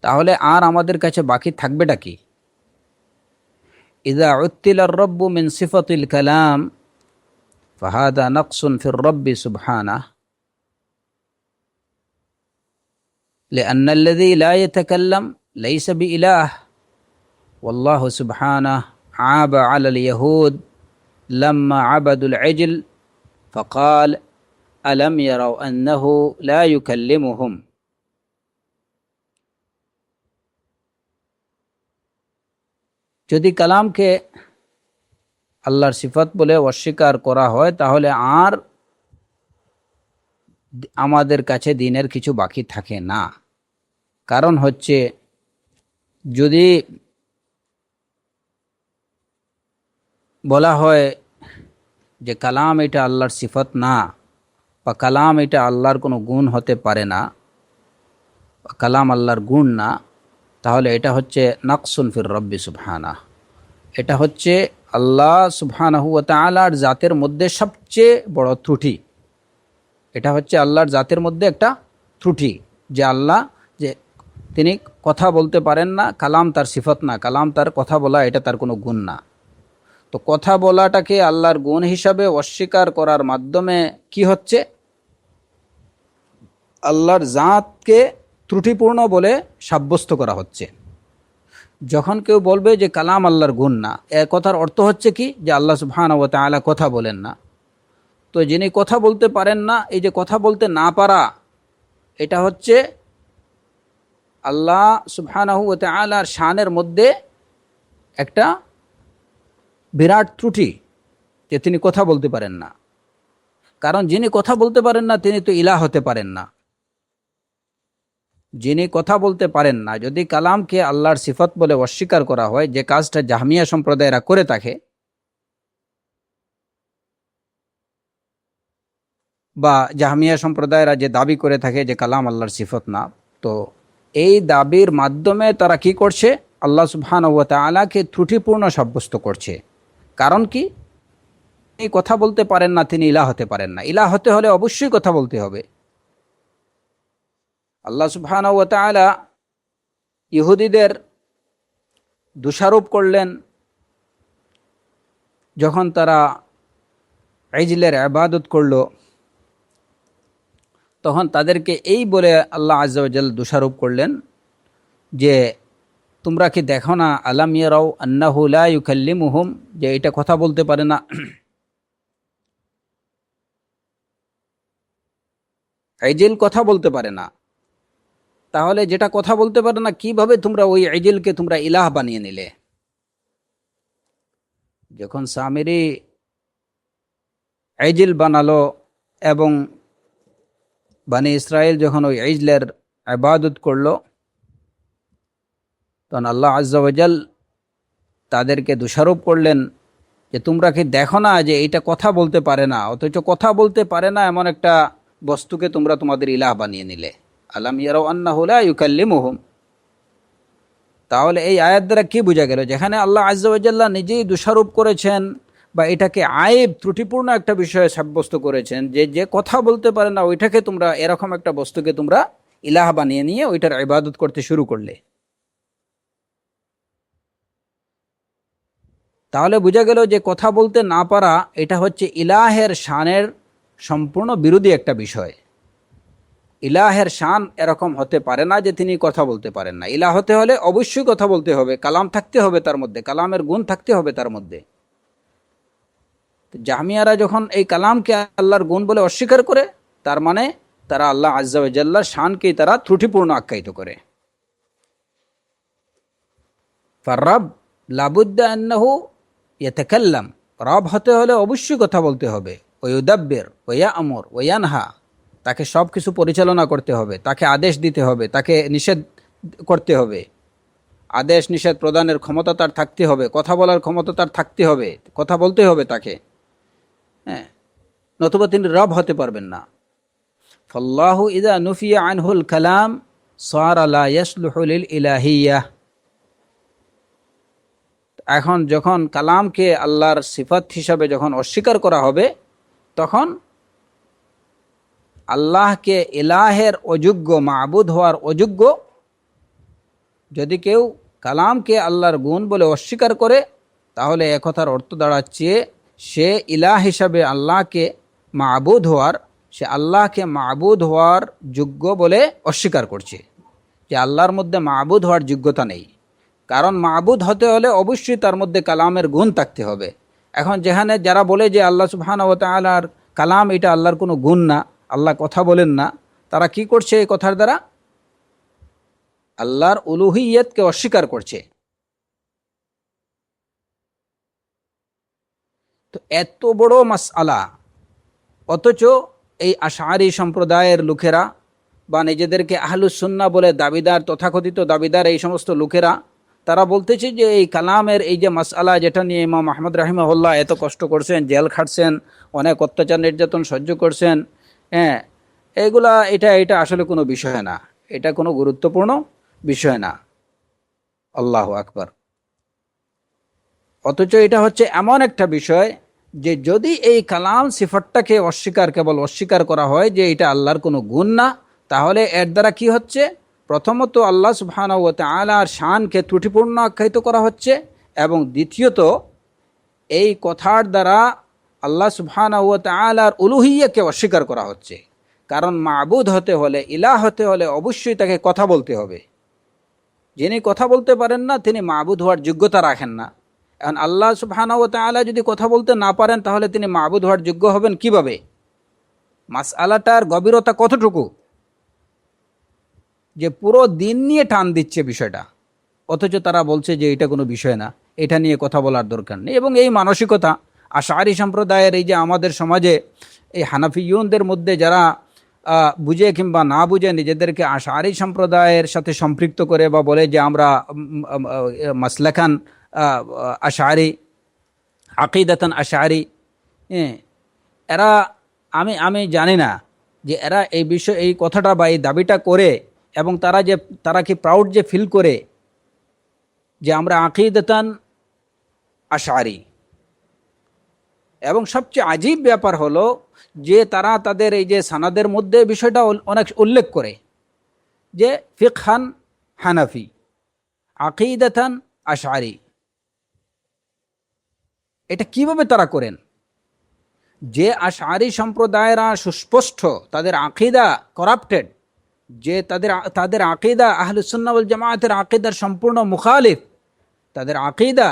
তাহলে আর আমাদের কাছে বাকি থাকবেটা কি? ইযা উত্তিলার রব্বু মিন সিফাতিল কালাম ফাহাদা নাকসুন ফির রব্বি সুবহানাহু লিআন্না আল্লাযী লা ইয়াতাকাল্লাম লাইসা বিইলাহ ওয়াল্লাহু সুবহানাহু আবা আলাল ইয়াহুদ লাম্মা আবাদুল ইজল ফাকাল আলম ইয়ারাউ আন্নাহু লা ইউকাল্লিমুহুম। যদি কালামকে আল্লাহর সিফাত বলে অস্বীকার করা হয়, তাহলে আর আমাদের কাছে দিনের কিছু বাকি থাকে না। কারণ হচ্ছে, যদি বলা হয় যে কালাম এটা আল্লাহর সিফাত না, বা কালাম এটা আল্লাহর কোনো গুণ হতে পারে না, বা কালাম আল্লাহর গুণ না, তাহলে এটা হচ্ছে নাকসুন ফির রব্বি সুবহানাহু। এটা হচ্ছে আল্লাহ সুবহানাহু ওয়া তাআলার জাতের মধ্যে সবচেয়ে বড় ত্রুটি। এটা হচ্ছে আল্লাহর জাতের মধ্যে একটা ত্রুটি, যে আল্লাহ যে তিনি কথা বলতে পারেন না, কালাম তার সিফত না, কালাম তার কথা বলা এটা তার কোনো গুণ না। তো কথা বলাটাকে আল্লাহর গুণ হিসাবে অস্বীকার করার মাধ্যমে কি হচ্ছে? আল্লাহর জাতকে ত্রুটিপূর্ণ বলে সাব্যস্ত করা হচ্ছে। যখন কেউ বলবে যে কালাম আল্লাহর গুণ না, এ কথার অর্থ হচ্ছে কি, যে আল্লাহ সুবহানাহু ওয়া তাআলা কথা বলেন না। তো যিনি কথা বলতে পারেন না, এই যে কথা বলতে না পারা, এটা হচ্ছে আল্লাহ সুবহানাহু ওয়া তাআলার শানের মধ্যে একটা বিরাট ত্রুটি, যে তিনি কথা বলতে পারেন না। কারণ যিনি কথা বলতে পারেন না, তিনি তো ইলাহ হতে পারেন না। যিনি কথা বলতে পারেন না, যদি কালামকে আল্লাহর সিফত বলে অস্বীকার করা হয়, যে কাজটা জাহমিয়া সম্প্রদায়েরা করে থাকে, বা জাহমিয়া সম্প্রদায়েরা যে দাবি করে থাকে যে কালাম আল্লাহর সিফত না, তো এই দাবির মাধ্যমে তারা কি করছে? আল্লাহ সুবহানাহু ওয়া তাআলাকে ত্রুটিপূর্ণ সাব্যস্ত করছে। কারণ কি, এই কথা বলতে পারেন না, তিনি ইলাহ হতে পারেন না। ইলাহ হতে হলে অবশ্যই কথা বলতে হবে। আল্লাহ সুবহানাহু ওয়া তাআলা ইহুদিদের দোষারোপ করলেন যখন তারা ইজলের ইবাদত করল, তখন তাদেরকে এই বলে আল্লাহ আযজা ওয়া জাল্লা দোষারোপ করলেন যে তোমরা কি দেখো না, আলাম ইয়ারাউ আন্নাহু লা ইউকাল্লিমুহুম, যে এটা কথা বলতে পারে না। ইজল কথা বলতে পারে না, তাহলে যেটা কথা বলতে পারে না, কিভাবে তোমরা ওই ইজলকে তোমরা ইলাহ বানিয়ে নিলে? যখন সামিরি ইজল বানালো এবং বনি ইসরাইল যখন ওই ইজলের ইবাদত করলো, তখন আল্লাহ আযজা ওয়া জাল তাদেরকে দোষারোপ করলেন যে তোমরা কি দেখো না যে এটা কথা বলতে পারে না, অথচ কথা বলতে পারে না এমন একটা বস্তুকে তোমরা তোমাদের ইলাহ বানিয়ে নিলে। আলাম ইয়ারাউ আন্নাহু লা ইউকাল্লিমুহুম। তাহলে এই আয়াত দ্বারা কি বোঝা গেল? যেখানে আল্লাহ আযজা ওয়া জাল্লা নিজেই দোষারোপ করেছেন, বা এটাকে আয়েব ত্রুটিপূর্ণ একটা বিষয়ে সাব্যস্ত করেছেন, যে যে কথা বলতে পারে না ওইটাকে তোমরা, এরকম একটা বস্তুকে তোমরা ইলাহ বানিয়ে নিয়ে ওইটার ইবাদত করতে শুরু করলে। তাহলে বোঝা গেল যে কথা বলতে না পারা এটা হচ্ছে ইলাহের শানের সম্পূর্ণ বিরোধী একটা বিষয়। ইলাহের শান এরকম হতে পারে না যে তিনি কথা বলতে পারেন না। ইলাহ হতে হলে অবশ্যই কথা বলতে হবে, কালাম থাকতে হবে তার মধ্যে, কালামের গুণ থাকতে হবে তার মধ্যে। জাহমিয়ারা যখন এই কালামকে আল্লাহর গুণ বলে অস্বীকার করে, তার মানে তারা আল্লাহ আযজা ওয়া জাল্লার শানকেই তারা ত্রুটিপূর্ণ আখ্যায়িত করে। ফাররাব লাবুদ্দা আন্নাহু ইয়াতাকাল্লাম, রব হতে হলে অবশ্যই কথা বলতে হবে। ওয়ুদাব্বির ওয়ায়ামুর ওয়ায়ানহা, তাকে সব কিছু পরিচালনা করতে হবে, তাকে আদেশ দিতে হবে, তাকে নিষেধ করতে হবে। আদেশ নিষেধ প্রদানের ক্ষমতা তার থাকতে হবে, কথা বলার ক্ষমতা তার থাকতে হবে, কথা বলতে হবে তাকে, হ্যাঁ, নতুবা তিনি রব হতে পারবেন না। ফাল্লাহু ইযা নুফিয়া আনহুল কালাম সারা লা ইয়াসলুহু লিল ইলাহিয়্যাহ। এখন যখন কালামকে আল্লাহর সিফাত হিসাবে যখন অস্বীকার করা হবে, তখন আল্লাহকে ইলাহের অযোগ্য, মাবুদ হওয়ার অযোগ্য, যদি কেউ কালামকে আল্লাহর গুণ বলে অস্বীকার করে, তাহলে একথার অর্থ দাঁড়াচ্ছে সে ইলাহ হিসাবে আল্লাহকে মাবুদ হওয়ার, সে আল্লাহকে মাবুদ হওয়ার যোগ্য বলে অস্বীকার করছে, যে আল্লাহর মধ্যে মাবুদ হওয়ার যোগ্যতা নেই। কারণ মাবুদ হতে হলে অবশ্যই তার মধ্যে কালামের গুণ থাকতে হবে। এখন যেখানে যারা বলে যে আল্লাহ সুবহানাহু ওয়া তাআলার কালাম এটা আল্লাহর কোনো গুণ না, আল্লাহ কথা বলেন না, তারা কি করছে এই কথার দ্বারা? আল্লাহর উলুহিয়তকে অস্বীকার করছে। তো এত বড় মাসআলা, অথচ এই আশআরী সম্প্রদায়ের লোকেরা বা নিজেদেরকে আহলুস সুন্নাহ বলে দাবিদার, তথাকথিত দাবিদার এই সমস্ত লোকেরা, তারা বলতেছে যে এই কালামের এই যে মাসআলা, যেটা নিয়ে ইমাম আহমদ রাহিমাহুল্লাহ এত কষ্ট করছেন, জেল খাটছেন, অনেক অত্যাচার নির্যাতন সহ্য করছেন, হ্যাঁ, এটা আসলে কোনো বিষয় না, এটা কোনো গুরুত্বপূর্ণ বিষয় না। আল্লাহু আকবার। অথচ এটা হচ্ছে এমন একটা বিষয় যে যদি এই কালাম সিফাতটাকে কেবল অস্বীকার করা হয় যে এটা আল্লাহর কোনো গুণ না, তাহলে এর দ্বারা কি হচ্ছে? প্রথমত আল্লাহ সুবহানাহু ওয়া তাআলার শানকে ত্রুটিপূর্ণ আখ্যায়িত করা হচ্ছে, এবং দ্বিতীয়ত এই কথার দ্বারা আল্লাহ সুবহানাহু ওয়া তাআলার উলুহিয়্যাহকে অস্বীকার করা হচ্ছে। কারণ মাবুদ হতে হলে, ইলাহ হতে হলে অবশ্যই তাকে কথা বলতে হবে। যিনি কথা বলতে পারেন না তিনি মাবুদ হওয়ার যোগ্যতা রাখেন না। এখন আল্লাহ সুবহানাহু ওয়া তাআলা যদি কথা বলতে না পারেন, তাহলে তিনি মাবুদ হওয়ার যোগ্য হবেন কিভাবে? মাসআলাটার গভীরতা কতটুকু, যে পুরো দিন নিয়ে টান দিচ্ছে বিষয়টা, অথচ তারা বলছে যে এটা কোনো বিষয় না, এটা নিয়ে কথা বলার দরকার নেই। এবং এই মানসিকতা আশআরী সম্প্রদায়ের, এই যে আমাদের সমাজে এই হানাফিয়ুনদের মধ্যে যারা বুঝে কিংবা না বুঝে নিজেদেরকে আশআরী সম্প্রদায়ের সাথে সম্পৃক্ত করে বা বলে যে আমরা মাসলাকান আশআরী, আকিদাতান আশআরী, এরা আমি জানি না যে এরা এই বিষয়, এই কথাটা বা এই দাবিটা করে, এবং তারা কি প্রাউড যে ফিল করে যে আমরা আকিদাতান আশআরী। এবং সবচেয়ে আজীব ব্যাপার হলো যে তারা তাদের এই যে সানাদের মধ্যে বিষয়টা অনেক উল্লেখ করে যে ফিকহান হানাফি, আকিদাতান আশআরী। এটা কিভাবে তারা করেন? যে আশআরী সম্প্রদায়েরা সুস্পষ্ট তাদের আকিদা করাপ্টেড, যে তাদের আকিদা আহলুস সুন্নাহ ওয়াল জামাআতের আকিদার সম্পূর্ণ মুখালিফ, তাদের আকিদা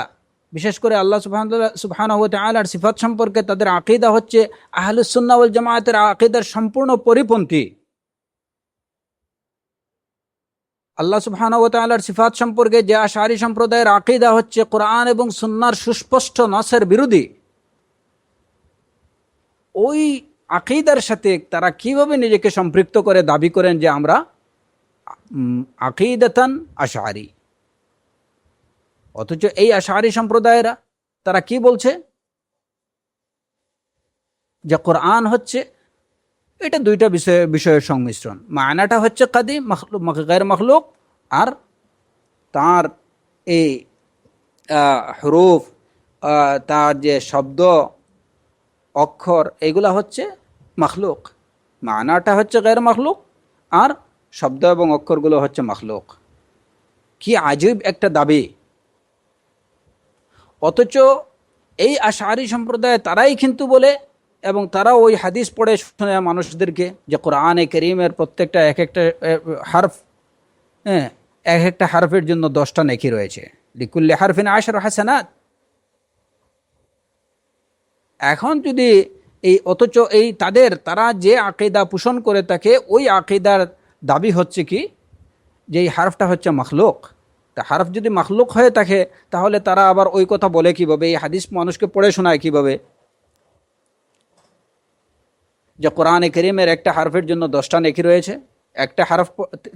বিশেষ করে আল্লাহ সুবহানাহু ওয়া তাআলার সিফাত সম্পর্কে তাদের আকিদা হচ্ছে আহলুস সুন্নাহ ওয়াল জামাআতের আকিদার সম্পূর্ণ পরিপন্থী। আল্লাহ সুবহানাহু ওয়া তাআলার সিফাত সম্পর্কে যে আশআরী সম্প্রদায়ের আকিদা হচ্ছে কোরআন এবং সুন্নাহর সুস্পষ্ট নাসের বিরোধী, ওই আকিদার সাথে তারা কিভাবে নিজেকে সম্পৃক্ত করে দাবি করেন যে আমরা আকিদাতান আশআরী। অথচ এই আশআরী সম্প্রদায়েরা তারা কি বলছে? যে কোরআন হচ্ছে এটা দুইটা বিষয়ের সংমিশ্রণ। মানাটা হচ্ছে কাদিম, গায়র মখলুক, আর তার এই হরুফ, তার যে শব্দ অক্ষর, এগুলা হচ্ছে মখলুক। মানাটা হচ্ছে গায়র মখলুক, আর শব্দ এবং অক্ষরগুলো হচ্ছে মখলুক। কি আজীব একটা দাবি! অথচ এই আশআরী সম্প্রদায় তারাই কিন্তু বলে, এবং তারা ওই হাদিস পড়ে শুনে মানুষদেরকে যে কোরআনে কারীমের প্রত্যেকটা এক একটা হারফ, এক একটা হারফের জন্য 10টা নেকি রয়েছে, লিকুল্লি হারফিন 10 হাসানাত। এখন যদি অথচ তারা যে আকিদা পোষণ করে থাকে, ওই আকিদার দাবি হচ্ছে কি যে এই হারফটা হচ্ছে মখলুক, তা হারফ যদি মাখলুক হয়ে থাকে তাহলে তারা আবার ওই কথা বলে কিভাবে, এই হাদিস মানুষকে পড়ে শোনায় কিভাবে যে কোরআনে কারীমের একটা হারফের জন্য 10টা নেকি রয়েছে, একটা হারফ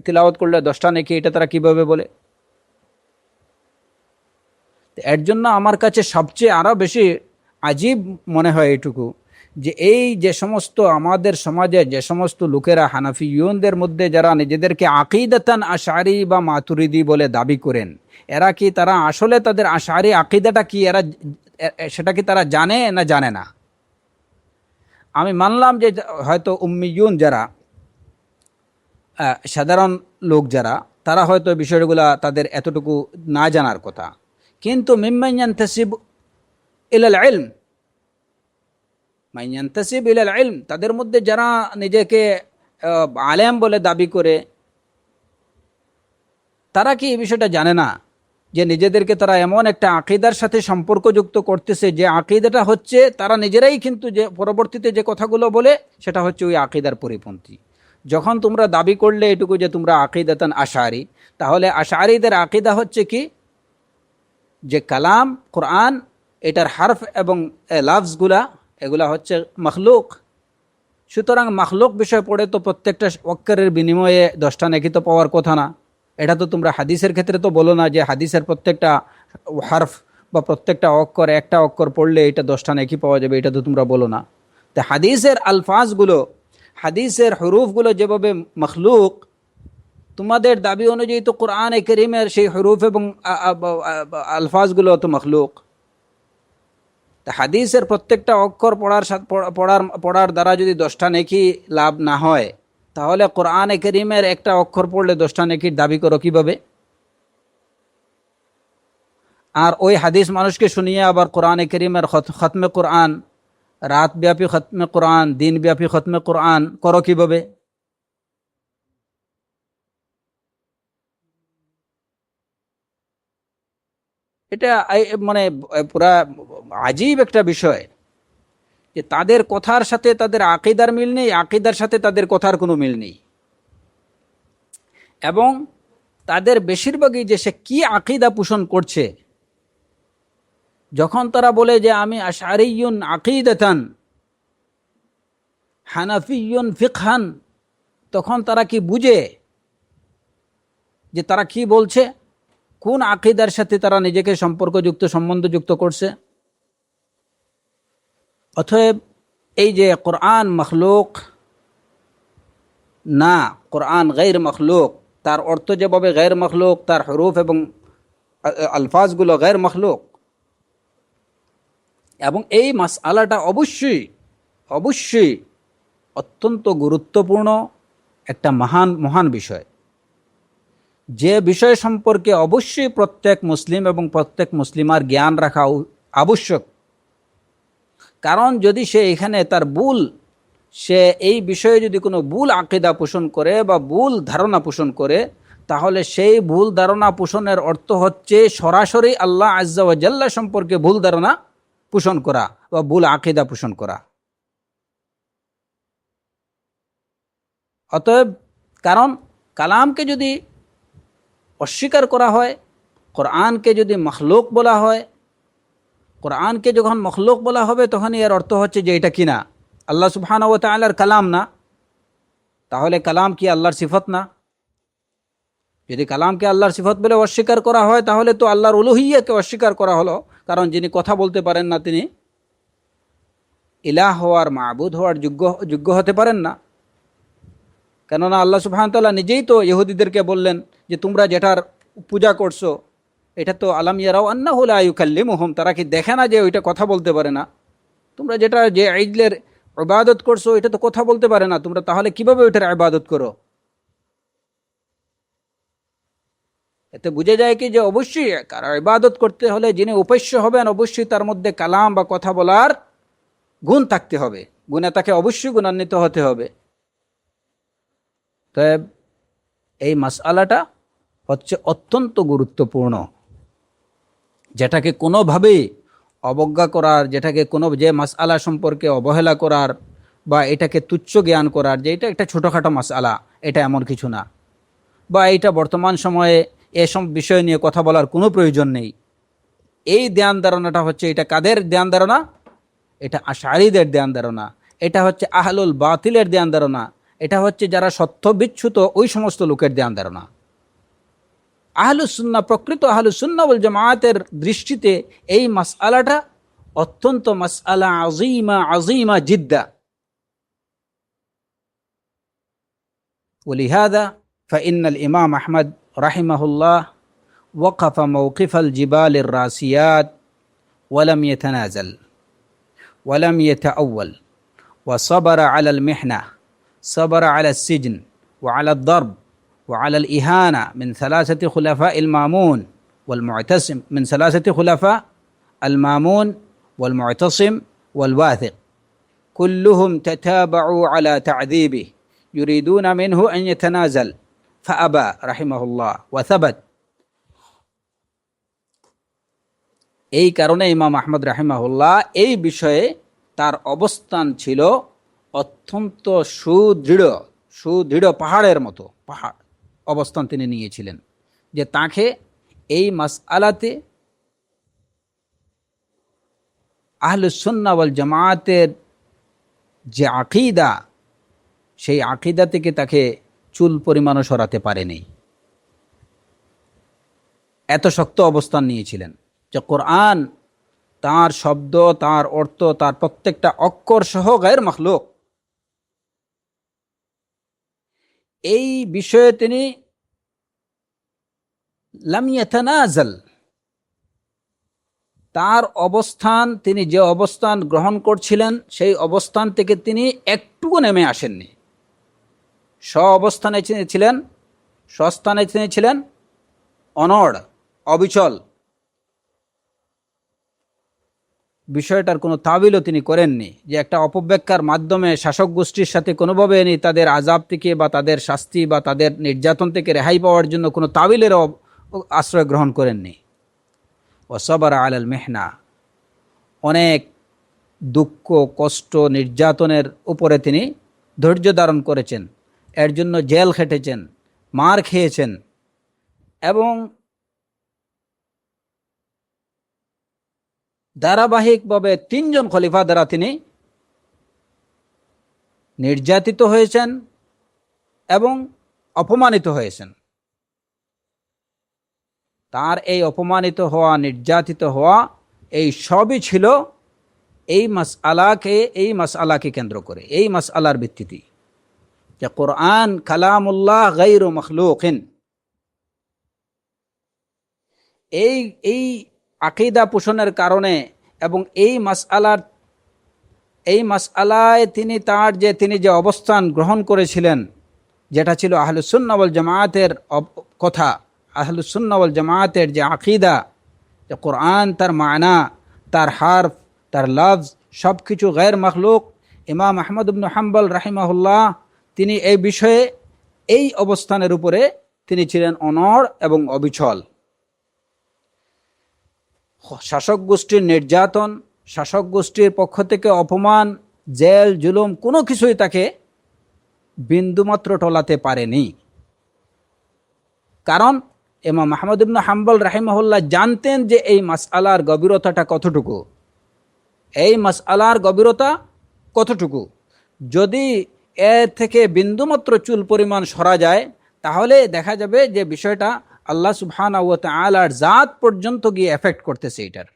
তিলাওয়াত করলে 10টা নেকি, এটা তারা কিভাবে বলে? এর জন্য আমার কাছে সবচেয়ে আরও বেশি আজীব মনে হয় এটুকু, যে এই যে সমস্ত আমাদের সমাজে যে সমস্ত লোকেরা হানাফিয়ুনদের মধ্যে যারা নিজেদেরকে আকিদাতান আশআরি বা মাতুরিদি বলে দাবি করেন, এরা কি তারা আসলে তাদের আশআরি আকিদাটা কি সেটা কি তারা জানে না জানে না? আমি মানলাম যে হয়তো উম্মিয়ুন যারা সাধারণ লোক যারা, তারা হয়তো বিষয়গুলো তাদের এতটুকু না জানার কথা, কিন্তু মিম্মান ইয়ানতাসিব ইলাল ইলম, মান ইয়ানতাসিব ইলাল ইলম, তাদের মধ্যে যারা নিজেকে আলেম বলে দাবি করে, তারা কি এই বিষয়টা জানে না যে নিজেদেরকে তারা এমন একটা আকিদার সাথে সম্পর্কযুক্ত করতেছে যে আকিদাটা হচ্ছে তারা নিজেরাই কিন্তু যে পরবর্তীতে যে কথাগুলো বলে সেটা হচ্ছে ওই আকিদার পরিপন্থী। যখন তোমরা দাবি করলে এটুকু যে তোমরা আকিদাতান আশআরি, তাহলে আশআরিদের আকিদা হচ্ছে কি যে কালাম কোরআন এটার হারফ এবং লাফজগুলা এগুলা হচ্ছে মখলুক। সুতরাং মখলুক বিষয় পড়ে তো প্রত্যেকটা অক্ষরের বিনিময়ে 10টা নেকি তো পাওয়ার কথা না। এটা তো তোমরা হাদিসের ক্ষেত্রে তো বলো না যে হাদিসের প্রত্যেকটা হারফ বা প্রত্যেকটা অক্ষর, একটা অক্ষর পড়লে এটা 10টা নেকি পাওয়া যাবে, এটা তো তোমরা বলো না। তো হাদিসের আলফাজগুলো, হাদিসের হরুফগুলো যেভাবে মখলুক, তোমাদের দাবি অনুযায়ী তো কোরআনে কারীমের সেই হরুফ এবং আলফাজগুলো তো মখলুক। তা হাদিসের প্রত্যেকটা অক্ষর পড়ার দ্বারা যদি 10টা নেকি লাভ না হয়, তাহলে কোরআনে কারীমের একটা অক্ষর পড়লে 10টা নেকির দাবি করো কিভাবে? আর ওই হাদিস মানুষকে শুনিয়ে আবার কোরআনে কারীমের খতমে কোরআন, রাতব্যাপী খতমে কোরআন, দিনব্যাপী খতমে কোরআন করো কিভাবে? এটা মানে পুরা আজীব একটা বিষয় যে তাদের কথার সাথে তাদের আকিদার মিল নেই, আকিদার সাথে তাদের কথার কোনো মিল নেই। এবং তাদের বেশিরভাগই যে সে কি আকিদা পোষণ করছে, যখন তারা বলে যে আমি আশআরিয়ুন আকিদাতান হানাফিয়ুন ফিকহান, তখন তারা কি বুঝে যে তারা কি বলছে, কোন আকিদার সাথে তারা নিজেকে সম্পর্কযুক্ত সম্বন্ধযুক্ত করছে? অতএব এই যে কোরআন মখলুক না, কোরআন গৈর মখলুক, তার অর্থ যেভাবে গৈর মখলুক, তার হরুফ এবং আলফাজগুলো গৈর মখলুক, এবং এই মাসআলাটা অবশ্যই অবশ্যই অত্যন্ত গুরুত্বপূর্ণ একটা মহান বিষয়, যে বিষয় সম্পর্কে অবশ্যই প্রত্যেক মুসলিম এবং প্রত্যেক মুসলিমার জ্ঞান রাখা আবশ্যক। কারণ যদি সে এখানে তার সে এই বিষয়ে যদি কোনো ভুল আকিদা পোষণ করে বা ভুল ধারণা পোষণ করে, তাহলে সেই ভুল ধারণা পোষণের অর্থ হচ্ছে সরাসরি আল্লাহ আজ্জা ওয়া জাল্লা সম্পর্কে ভুল ধারণা পোষণ করা বা ভুল আকিদা পোষণ করা। অতএব কারণ কালামকে যদি অস্বীকার করা হয়, কোরআনকে যদি মখলুক বলা হয়, কোরআনকে যখন মখলুক বলা হবে তখনই এর অর্থ হচ্ছে যে এটা কিনা আল্লাহ সুবহানাহু ওয়া তাআলার কালাম না। তাহলে কালাম কি আল্লাহর সিফত না? যদি কালামকে আল্লাহর সিফত বলে অস্বীকার করা হয়, তাহলে তো আল্লাহর উলুহিয়াকে অস্বীকার করা হলো, কারণ যিনি কথা বলতে পারেন না তিনি ইলাহ হওয়ার, মাবুদ হওয়ার যোগ্য হতে পারেন না। কেননা আল্লাহ সুবহানাহু ওয়া তাআলা নিজেই তো ইহুদিদেরকে বললেন যে তোমরা যেটার পূজা করছো এটা তো আলাম ইয়ারাও আন্নাহু লা ইউকাল্লিমুহুম, তারা কি দেখে না যে ওইটা কথা বলতে পারে না? তোমরা যে ঈদের ইবাদত করছো এটা তো কথা বলতে পারে না, তোমরা তাহলে কিভাবে ওইটার ইবাদত করো? এতে বুঝে যায় কি যে অবশ্যই কারো ইবাদত করতে হলে যিনি উপাস্য হবেন অবশ্যই তার মধ্যে কালাম বা কথা বলার গুণ থাকতে হবে, গুণে তাকে অবশ্যই গুণান্বিত হতে হবে। তো এই মাসআলাটা হচ্ছে অত্যন্ত গুরুত্বপূর্ণ, যেটাকে কোনোভাবেই অবজ্ঞা করার, যে মাসআলা সম্পর্কে অবহেলা করার বা এটাকে তুচ্ছ জ্ঞান করার যে এটা একটা ছোটোখাটো মাসআলা, এটা এমন কিছু না, বা এটা বর্তমান সময়ে এসব বিষয় নিয়ে কথা বলার কোনো প্রয়োজন নেই। এই ধ্যান ধারণাটা হচ্ছে, এটা কাদের ধ্যান ধারণা? এটা আশআরীদের ধ্যান ধারণা, এটা হচ্ছে আহলুল বাতিলের ধ্যান ধারণা, এটা হচ্ছে যারা সত্য বিচ্যুত ওই সমস্ত লোকের ধ্যান ধারণা। আহলুস সুন্নাহ, প্রকৃত আহলুস সুন্নাহ ওয়াল জামায়াতের দৃষ্টিতে এই মাসআলাটা অত্যন্ত মাসআলা আযীমা আযীমা জিদ্দা। ওয়ালিহাযা ফাইন্নাল ইমাম আহমদ রাহিমাহুল্লাহ ওয়াকাফ মাওকিফাল জিবালির রাসিয়াত ওয়ালাম ইয়াতানাজাল ওয়ালাম ইয়াতাআওয়াল وصبر على المحنة، صبر على السجن وعلى الضرب وعلى الإهانة من ثلاثة خلفاء المامون والمعتصم، من ثلاثة خلفاء المامون والمعتصم والواثق، كلهم تتابعوا على تعذيبه يريدون منه أن يتنازل فأبى رحمه الله وثبت। এই কারণে ইমাম আহমদ রাহিমাহুল্লাহ এই বিষয়ে তার অবস্থান ছিল অত্যন্ত সুদৃঢ় পাহাড়ের মতো পাহাড় অবস্থান তিনি নিয়েছিলেন, যে তাকে এই মাসআলাতে আহলুস সুন্নাহ ওয়াল জামায়াতের যে আকীদা, সেই আকীদা থেকে তাকে চুল পরিমাণও সরাতে পারেনি। এত শক্ত অবস্থান নিয়েছিলেন যে কোরআন, তার শব্দ, তার অর্থ, তার প্রত্যেকটা অক্ষর সহ গায়ের মখলুক। এই বিষয়ে তিনি লাম ইয়াতানাজাল, তার অবস্থান, তিনি যে অবস্থান গ্রহণ করছিলেন সেই অবস্থান থেকে তিনি একটুকু নেমে আসেননি। অবস্থানে ছিলেন, স্বস্থানে তিনি ছিলেন, অনড়, অবিচল। বিষয়টার কোনো তাবিলও তিনি করেননি, যে একটা অপব্যাখ্যার মাধ্যমে শাসক গোষ্ঠীর সাথে কোনোভাবে তাদের আযাব থেকে বা তাদের শাস্তি বা তাদের নির্যাতন থেকে রেহাই পাওয়ার জন্য কোনো তাবিলেরও আশ্রয় গ্রহণ করেননি। ওয়াসাবারা আলাল মেহনা, অনেক দুঃখ, কষ্ট, নির্যাতনের উপরে তিনি ধৈর্য ধারণ করেছেন, এর জন্য জেল খেটেছেন, মার খেয়েছেন, এবং ধারাবাহিকভাবে 3 জন খলিফা দ্বারা তিনি নির্যাতিত হয়েছেন এবং অপমানিত হয়েছেন। তার এই অপমানিত হওয়া, নির্যাতিত হওয়া, এই সবই ছিল এই মাসআলাকে কেন্দ্র করে, এই মাসআলার ভিত্তিতে যে কোরআন কালামুল্লাহ গায়রু মখলুকিন। এই আকীদা পোষণের কারণে এবং এই মাসআলায় তিনি যে অবস্থান গ্রহণ করেছিলেন, যেটা ছিল আহলুস সুন্নাহ ওয়াল জামায়াতের কথা, আহলুস সুন্নাহ ওয়াল জামায়াতের যে আকীদা, যে কোরআন তার মানা, তার হারফ, তার লফজ সব কিছু গায়র মখলুক। ইমাম আহমদ ইবনে হাম্বল রাহিমাহুল্লাহ তিনি এই বিষয়ে, এই অবস্থানের উপরে তিনি ছিলেন অনড় এবং অবিচল। শাসক গোষ্ঠীর নির্যাতন, শাসক গোষ্ঠীর পক্ষ থেকে অপমান, জেল, জুলুম কোনো কিছুই তাকে বিন্দুমাত্র টলাতে পারেনি। কারণ ইমাম আহমদ ইবনে হাম্বল রাহিমাহুল্লাহ জানতেন যে এই মাসআলার গভীরতাটা কতটুকু, এই মাসআলার গভীরতা কতটুকু। যদি এর থেকে বিন্দুমাত্র চুল পরিমাণ সরা যায়, তাহলে দেখা যাবে যে বিষয়টা আল্লাহ সুবহানাহু ওয়া তাআলার জাত পর্যন্ত গিয়ে এফেক্ট করতেছে। এটার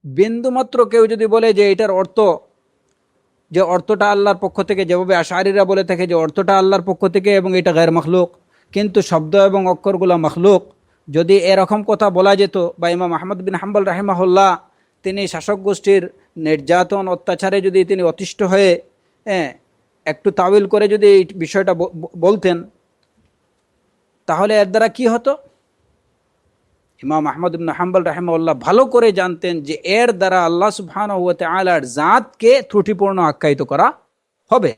বিন্দুমাত্র কেউ যদি বলে যে এটার অর্থ, যে অর্থটা আল্লাহর পক্ষ থেকে, যেভাবে আশআরীরা বলে থাকে যে অর্থটা আল্লাহর পক্ষ থেকে এবং এটা গায়র মখলুক, কিন্তু শব্দ এবং অক্ষরগুলো মখলুক, যদি এরকম কথা বলা যেত, বা ইমাম আহমদ বিন হাম্বল রাহিমাহুল্লাহ তিনি শাসক গোষ্ঠীর নির্যাতন, অত্যাচারে যদি তিনি অতিষ্ঠ হয়ে একটু তাওয়িল করে যদি এই বিষয়টা বলতেন, তাহলে এর দ্বারা কি হতো? ইমাম আহমদ ইবনে হাম্বল রাহিমাহুল্লাহ ভালো করে জানতেন যে এর দ্বারা আল্লাহ সুবহানাহু ওয়া তাআলার জাতকে ত্রুটিপূর্ণ আখ্যায়িত করা হবে।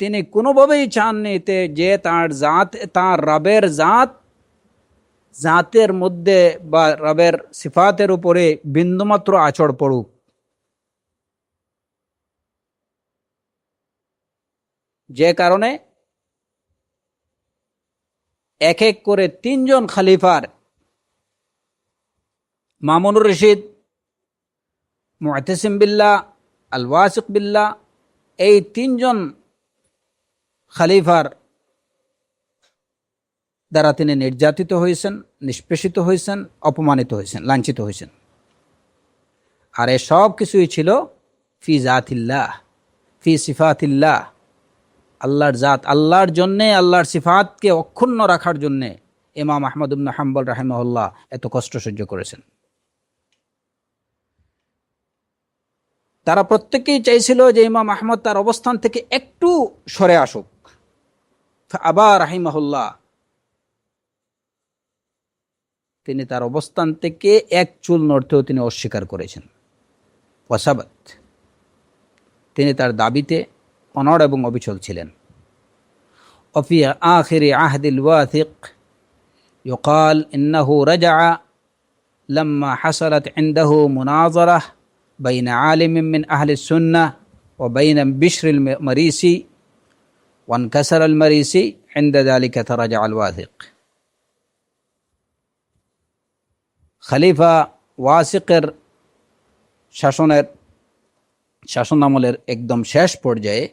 তিনি কোনোভাবেই চাননি যে তার জাত, তার রবের জাতের মধ্যে বা রবের সিফাতের উপরে বিন্দুমাত্র আঁচড় পড়ুক। যে কারণে এক এক করে তিনজন খলিফার, মামুনুর রশিদ, মুতাসিম বিল্লাহ, আল ওয়াসিক বিল্লাহ, এই তিনজন খলিফার দ্বারা তিনি নির্যাতিত হয়েছেন, নিষ্পেষিত হয়েছেন, অপমানিত হয়েছেন, লাঞ্ছিত হয়েছেন। আর এ সব কিছুই ছিল ফি জাতিল্লাহ, ফি সিফাতিল্লাহ, আল্লাহর জাত, আল্লাহর জন্যে, আল্লাহর সিফাতকে অক্ষুণ্ণ রাখার জন্যে ইমাম আহমদ ইবনে হাম্বল রাহিমাহুল্লাহ এত কষ্ট সহ্য করেছেন। তারা প্রত্যেকেই চাইছিল যে ইমাম আহমদ তার অবস্থান থেকে একটু সরে আসুক। আবার রাহিমাহুল্লাহ তিনি তার অবস্থান থেকে এক চুল নড়তেও তিনি অস্বীকার করেছেন। ওয়াসাবাত, তিনি তার দাবিতে অনড় এবং অবিচল ছিলেন। وفي آخر عهد الواثق يقال إنه رجع لما حصلت عنده مناظرة بين عالم من أهل السنة وبين بشر المريسي وانكسر المريسي، عند ذلك تراجع الواثق। খলিফা ওয়াসিকের শাসনামলের একদম শেষ পর্যায়ে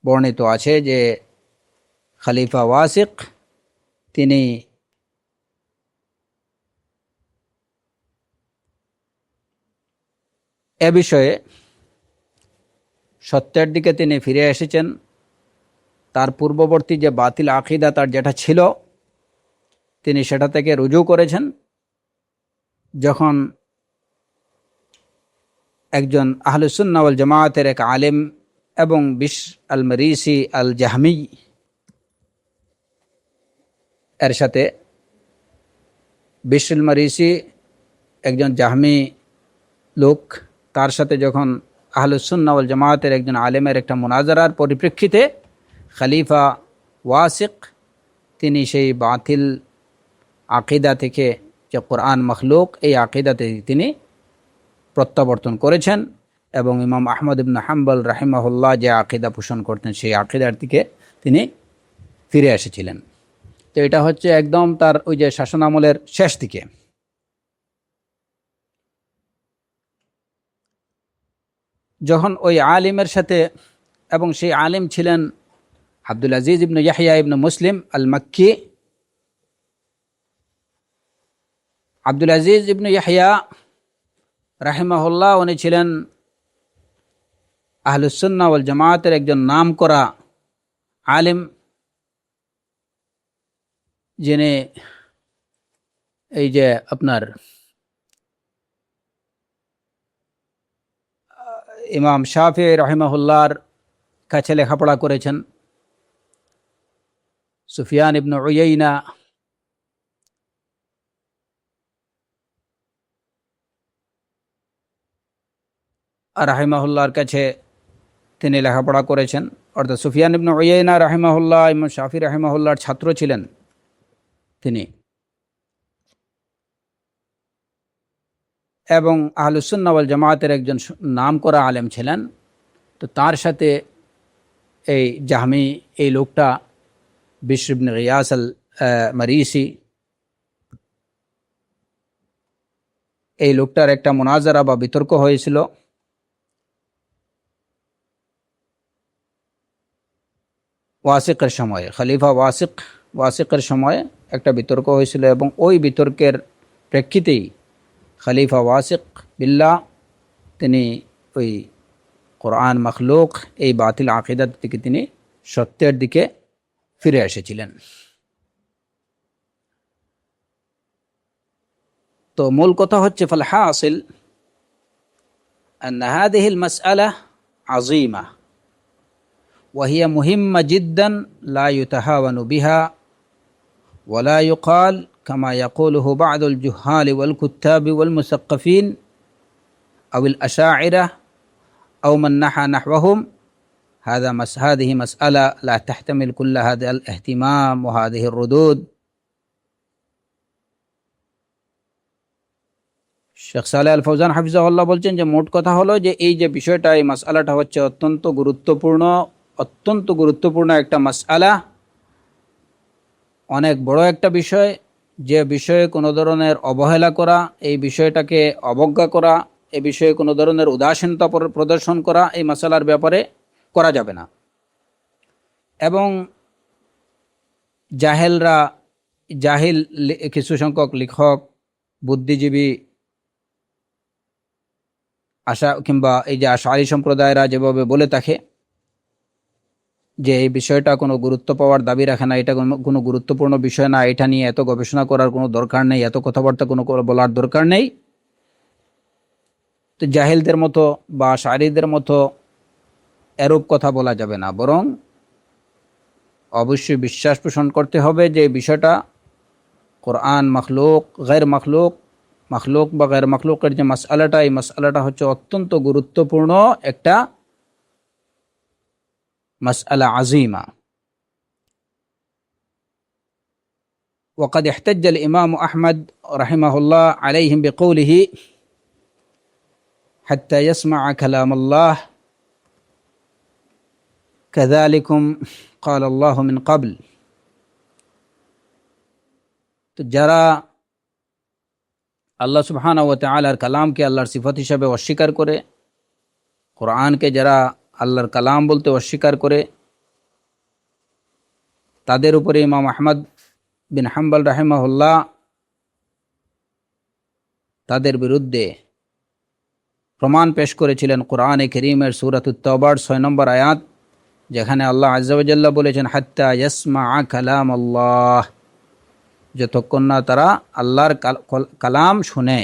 বর্ণিত আছে যে খলিফা ওয়াসিক তিনি এ বিষয়ে সত্যের দিকে তিনি ফিরে এসেছেন। তার পূর্ববর্তী যে বাতিল আকীদা তার যেটা ছিল তিনি সেটা থেকে রুজু করেছেন। যখন একজন আহলুস সুন্নাহ ওয়াল জামায়াতের এক আলেম এবং বিশর আল মরিসি আল জাহমি এর সাথে, বিশর আল মরিসি একজন জাহমি লোক, তার সাথে যখন আহলুস সুন্নাহ ওয়াল জামায়াতের একজন আলেমের একটা মুনাজারার পরিপ্রেক্ষিতে খলিফা ওয়াসিক তিনি সেই বাতিল আকীদা থেকে, যে কোরআন মখলুক, এই আকীদা থেকে তিনি প্রত্যাবর্তন করেছেন এবং ইমাম আহমদ ইবনে হাম্বল রাহিমাহুল্লাহ যে আকীদা পোষণ করতেন সেই আকীদার দিকে তিনি ফিরে এসেছিলেন। তো এটা হচ্ছে একদম তার ওই যে শাসনামলের শেষ দিকে। যখন ওই আলিমের সাথে, এবং সেই আলিম ছিলেন আব্দুল আজিজ ইবনে ইয়াহইয়া ইবনে মুসলিম আল মক্কি। আব্দুল আজিজ ইবনে ইয়াহইয়া রাহিমাহুল্লাহ উনি ছিলেন আহলুস সুন্নাহ ওয়াল জামায়াতের একজন নামকরা আলিম, যিনি এই যে আপনার ইমাম শাফি রাহিমাহুল্লাহর কাছে লেখাপড়া করেছেন। সুফিয়ান ইবনে উয়াইনা, রাহিমাহুল্লাহর কাছে তিনি লেখাপড়া করেছেন। অর্থাৎ সুফিয়ান ইবনে উয়াইনা রাহিমাহুল্লাহ ইমাম শাফি রাহিমাহুল্লাহর ছাত্র ছিলেন তিনি, এবং আহলুস সুন্নাহ ওয়াল জামায়াতের একজন নামকরা আলেম ছিলেন। তো তার সাথে এই জাহমি, এই লোকটা বিশর ইবনে গিয়াস আল মরিসি, এই লোকটার একটা মুনাজারা বা বিতর্ক হয়েছিল। ওয়াসিকের সময়ে, খলিফা ওয়াসিকের সময়ে একটা বিতর্ক হয়েছিল, এবং ওই বিতর্কের প্রেক্ষিতেই খলিফা ওয়াসিক বিল্লাহ তিনি ওই কোরআন মখলুক, এই বাতিল আকীদা থেকে তিনি সত্যের দিকে ফিরে এসেছিলেন। তো মূল কথা হচ্ছে ফাল হাসিল আন্না হাযিহিল মাসআলা আযীমা ওয়া হিয়া মুহিম্মা জিদ্দান লা ইউতাহাওয়ানু বিহা ওয়া লা ইউকাল কামা ইয়াকুলুহু বা'দুল জুহাল ওয়াল কুত্তাব ওয়াল মুসাক্কাফিন আওil আশা'ইরা আও মান নাহা নাহওয়াহুম هذه مسألة لا تحتمل كل هذا الاهتمام وهذه الردود। শেখ সালেহ আল ফৌজান হাফিজাহুল্লাহ বলছেন যে মোট কথা হলো যে এই যে বিষয়টা, এই মাসআলাটা হচ্ছে অত্যন্ত গুরুত্বপূর্ণ একটা মাসআলা, অনেক বড় একটা বিষয়। যে বিষয়ে কোনো ধরনের অবহেলা করা, এই বিষয়টাকে অবজ্ঞা করা, এই বিষয়ে কোনো ধরনের উদাসীনতা প্রদর্শন করা এই মাসআলার ব্যাপারে করা যাবে না। এবং জাহিল কিছু সংখ্যক লেখক, বুদ্ধিজীবী কিংবা এই যে আশআরী সম্প্রদায়রা যেভাবে বলে থাকে যে এই বিষয়টা কোনো গুরুত্ব পাওয়ার দাবি রাখে না, এটা কোনো গুরুত্বপূর্ণ বিষয় না, এটা নিয়ে এত গবেষণা করার কোনো দরকার নেই, এত কথাবার্তা কোনো বলার দরকার নেই, তো জাহিলদের মতো বা আশআরীদের মতো এরূপ কথা বলা যাবে না। বরং অবশ্যই বিশ্বাস পোষণ করতে হবে যে বিষয়টা কোরআন মাখলুক, গায়র মাখলুক, মাখলুক বা গায়র মাখলুকের যে মাসআলাটা, এই মাসআলাটা হচ্ছে অত্যন্ত গুরুত্বপূর্ণ একটা মাসআলা আযীমা। وقد احتج الإمام أحمد رحمه الله عليهم بقوله حتى يسمع كلام الله كذلكم قال الله من قبل। তো যারা আল্লাহ সুবহানাহু ওয়া তাআলার কালামকে আল্লাহর সিফাত হিসাবে অস্বীকার করে, কোরআনকে যারা আল্লাহর কালাম বলতে অস্বীকার করে, তাদের উপরে ইমাম আহমদ বিন হাম্বল রাহিমাহুল্লাহ তাদের বিরুদ্ধে প্রমাণ পেশ করেছিলেন কোরআনে কারীমের সূরাতুত তাওবার 6 নম্বর আয়াত, যেখানে আল্লাহ আযজা ওয়া জাল্লা বলেছেন হাত্তা ইয়াসমাআ কালাম আল্লাহ, যতক্ষণ না তারা আল্লাহর কালাম শুনে।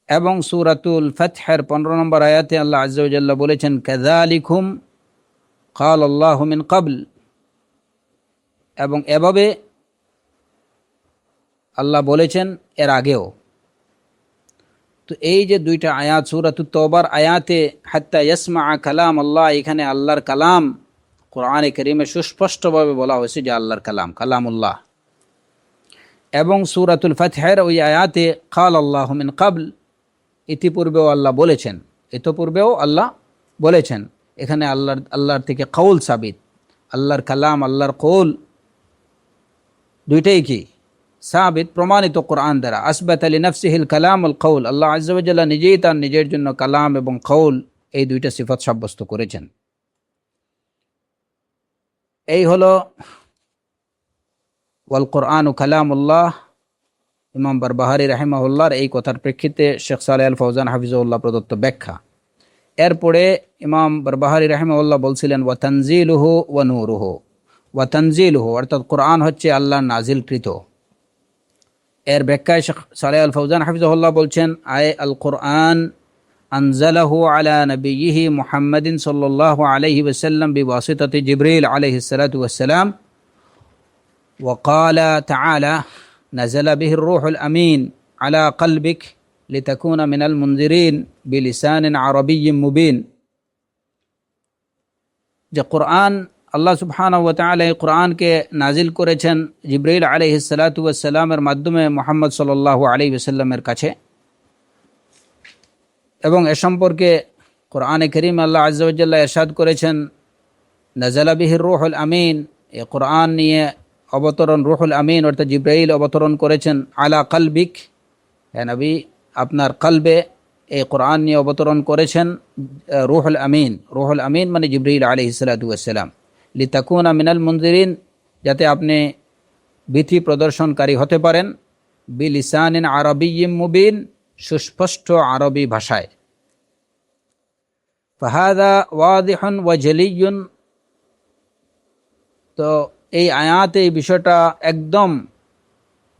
এবং সূরাতুল ফাতহের 15 নম্বর আয়াতে আল্লাহ আযজা ওয়া জাল্লা বলেছেন কাযালিকুম ক্বাল আল্লাহু মিন ক্বাবল, এবং এভাবে আল্লাহ বলেছেন এর আগেও। তো এই যে দুইটা আয়াত সূরাতুত তাওবার আয়াতে হাত্তা ইয়াসমাআ কালাম আল্লাহ, এখানে আল্লাহর কালাম কোরআনে কারীমে সুস্পষ্টভাবে বলা হয়েছে যে আল্লাহর কালামুল্লাহ। এবং সূরাতুল ফাতহের ওই আয়াতে ক্বাল আল্লাহু মিন ক্বাবল, ইতিপূর্বেও আল্লাহ বলেছেন। এখানে আল্লাহর থেকে কওল সাবিত, আল্লাহর কালাম, আল্লাহর কওল দুইটাই কি সাবিত, প্রমাণিত কোরআন দ্বারা। আসবাতা লিনাফসিহিল কালাম ওয়াল কওল, আল্লাহ আযজা ওয়া জাল্লা নিজেই তার নিজের জন্য কালাম এবং কওল এই দুইটা সিফাত সাব্যস্ত করেছেন। এই হলো ওয়াল কোরআনু কালামুল্লাহ, ইমাম বারবাহারি রাহিমাহুল্লাহর এই কথার প্রেক্ষিতে শেখ সালেহ আল ফৌজান হাফিজাহুল্লাহ প্রদত্ত ব্যাখ্যা। এরপরে ইমাম বারবাহারি রাহিমাহুল্লাহ বলছিলেন ওয়া তানজিলুহু ওয়া নূরুহু। ওয়া তানজিলুহু অর্থাৎ কোরআন হচ্ছে আল্লাহর নাজিলকৃত। এর ব্যাখ্যায় শেখ সালেহ আল ফৌজান হাফিজাহুল্লাহ বলছেন আল কোরআন আনজালাহু আলা নবিয়িহি মুহাম্মাদিন সাল্লাল্লাহু আলাইহি ওয়াসাল্লাম বিওয়াসিতাতি জিবরিল আলাইহিস সালাতু ওয়াস সালাম وقال تعالى نزل به الروح الأمين على قلبك لتكون من المنذرين بلسان عربي مبين। যে কোরআন আল্লাহ সুবহানাহু ওয়া তাআলা এই কোরআনকে নাজিল করেছেন জিবরাইল আলাইহিস সালাতু ওয়াস সালামের মাধ্যমে মুহাম্মদ সাল্লাল্লাহু আলাইহি ওয়াসাল্লামের কাছে। এবং এ সম্পর্কে কোরআনে কারীম আল্লাহ আযজা ওয়া জাল্লা ইরশাদ করেছেন নাযালা বিহির রূহুল আমিন, এই কোরআন নিয়ে অবতরণ রুহুল আমিন অর্থাৎ জিবরাইল অবতরণ করেছেন আলা কলবিক, হে নবী আপনার কলবে এই কোরআন নিয়ে অবতরণ করেছেন রুহুল আমিন। রুহুল আমিন মানে জিবরাইল আলাইহিস সালাতু ওয়াস সালাম। লিতাকুনা মিনাল মুনজিরিন, যাতে আপনি ভীতি প্রদর্শনকারী হতে পারেন, বিলিসানিন আরবিয়্যিম মুবিন, সুস্পষ্ট আরবি ভাষায়। ফাহাদা ওয়াদিহুন ওয়া জালিয়্যুন, তো এই আয়াতে এই বিষয়টা একদম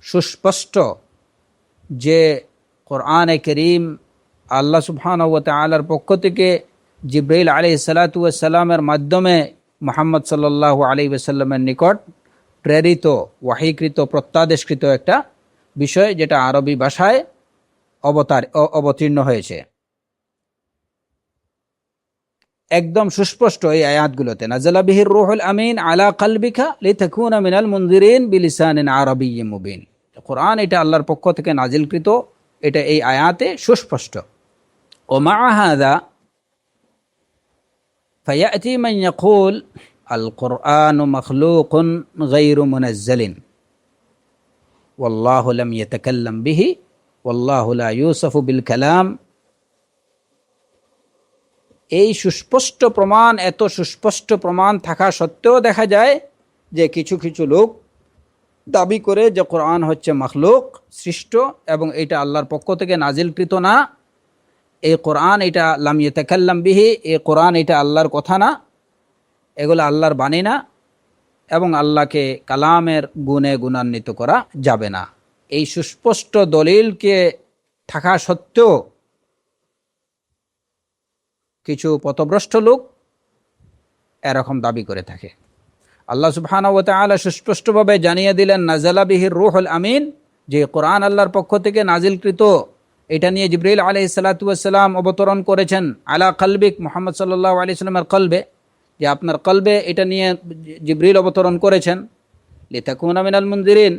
সুস্পষ্ট যে কোরআনে কারীম আল্লাহ সুবহানাহু ওয়া তাআলার পক্ষ থেকে জিবরাইল আলাইহিস সালাতু ওয়াস সালামের মাধ্যমে মুহাম্মদ সাল্লাল্লাহু আলাইহি ওয়াসাল্লামের নিকট প্রেরিত, ওয়াহীকৃত, প্রত্যাদেশকৃত একটা বিষয়, যেটা আরবি ভাষায় অবতীর্ণ হয়েছে। একদম সুস্পষ্ট এই আয়াতগুলোতে নাযালা বিহির রূহুল আমিন আলা কলবিকা লিতাকুনা মিনাল মুনজিরিন বিলিসানিন আরাবিয়্যিম মুবিন। কোরআন এটা আল্লাহর পক্ষ থেকে নাজিলকৃত, এটা এই আয়াতে সুস্পষ্ট। ও মা হাযা ফায়াতি মান ইয়াকুল আল কুরআনু মাখলুকুন গায়রু মুনাজ্জালিন ওয়াল্লাহু লাম ইয়াতাকাল্লাম বিহি ওয়াল্লাহু লা ইউসাফু বিল কালাম। এই সুস্পষ্ট প্রমাণ, এত সুস্পষ্ট প্রমাণ থাকা সত্ত্বেও দেখা যায় যে কিছু কিছু লোক দাবি করে যে কোরআন হচ্ছে মাখলুক, সৃষ্ট, এবং এটা আল্লাহর পক্ষ থেকে নাজিলকৃত না। এই কোরআন এটা লাম ইয়াতাকাল্লাম বিহি, এই কোরআন এটা আল্লাহর কথা না, এগুলো আল্লাহর বাণী না, এবং আল্লাহকে কালামের গুণে গুণান্বিত করা যাবে না। এই সুস্পষ্ট দলিলকে থাকা সত্ত্বেও কিছু পথভ্রষ্ট লোক এরকম দাবি করে থাকে। আল্লাহ সুবহানাহু ওয়া তাআলা সুস্পষ্টভাবে জানিয়ে দিলেন নাযালা বিহির রূহুল আমিন, যে কোরআন আল্লাহর পক্ষ থেকে নাজিলকৃত। এটা নিয়ে জিবরাইল আলাইহিস সালাতু ওয়াস সালাম অবতরণ করেছেন আলা কলবিক, মুহাম্মদ সাল্লাল্লাহু আলাইহি সাল্লামের কলবে, যে আপনার কলবে এটা নিয়ে জিবরাইল অবতরণ করেছেন। লিতাকুনা মিনাল মুনজিরিন,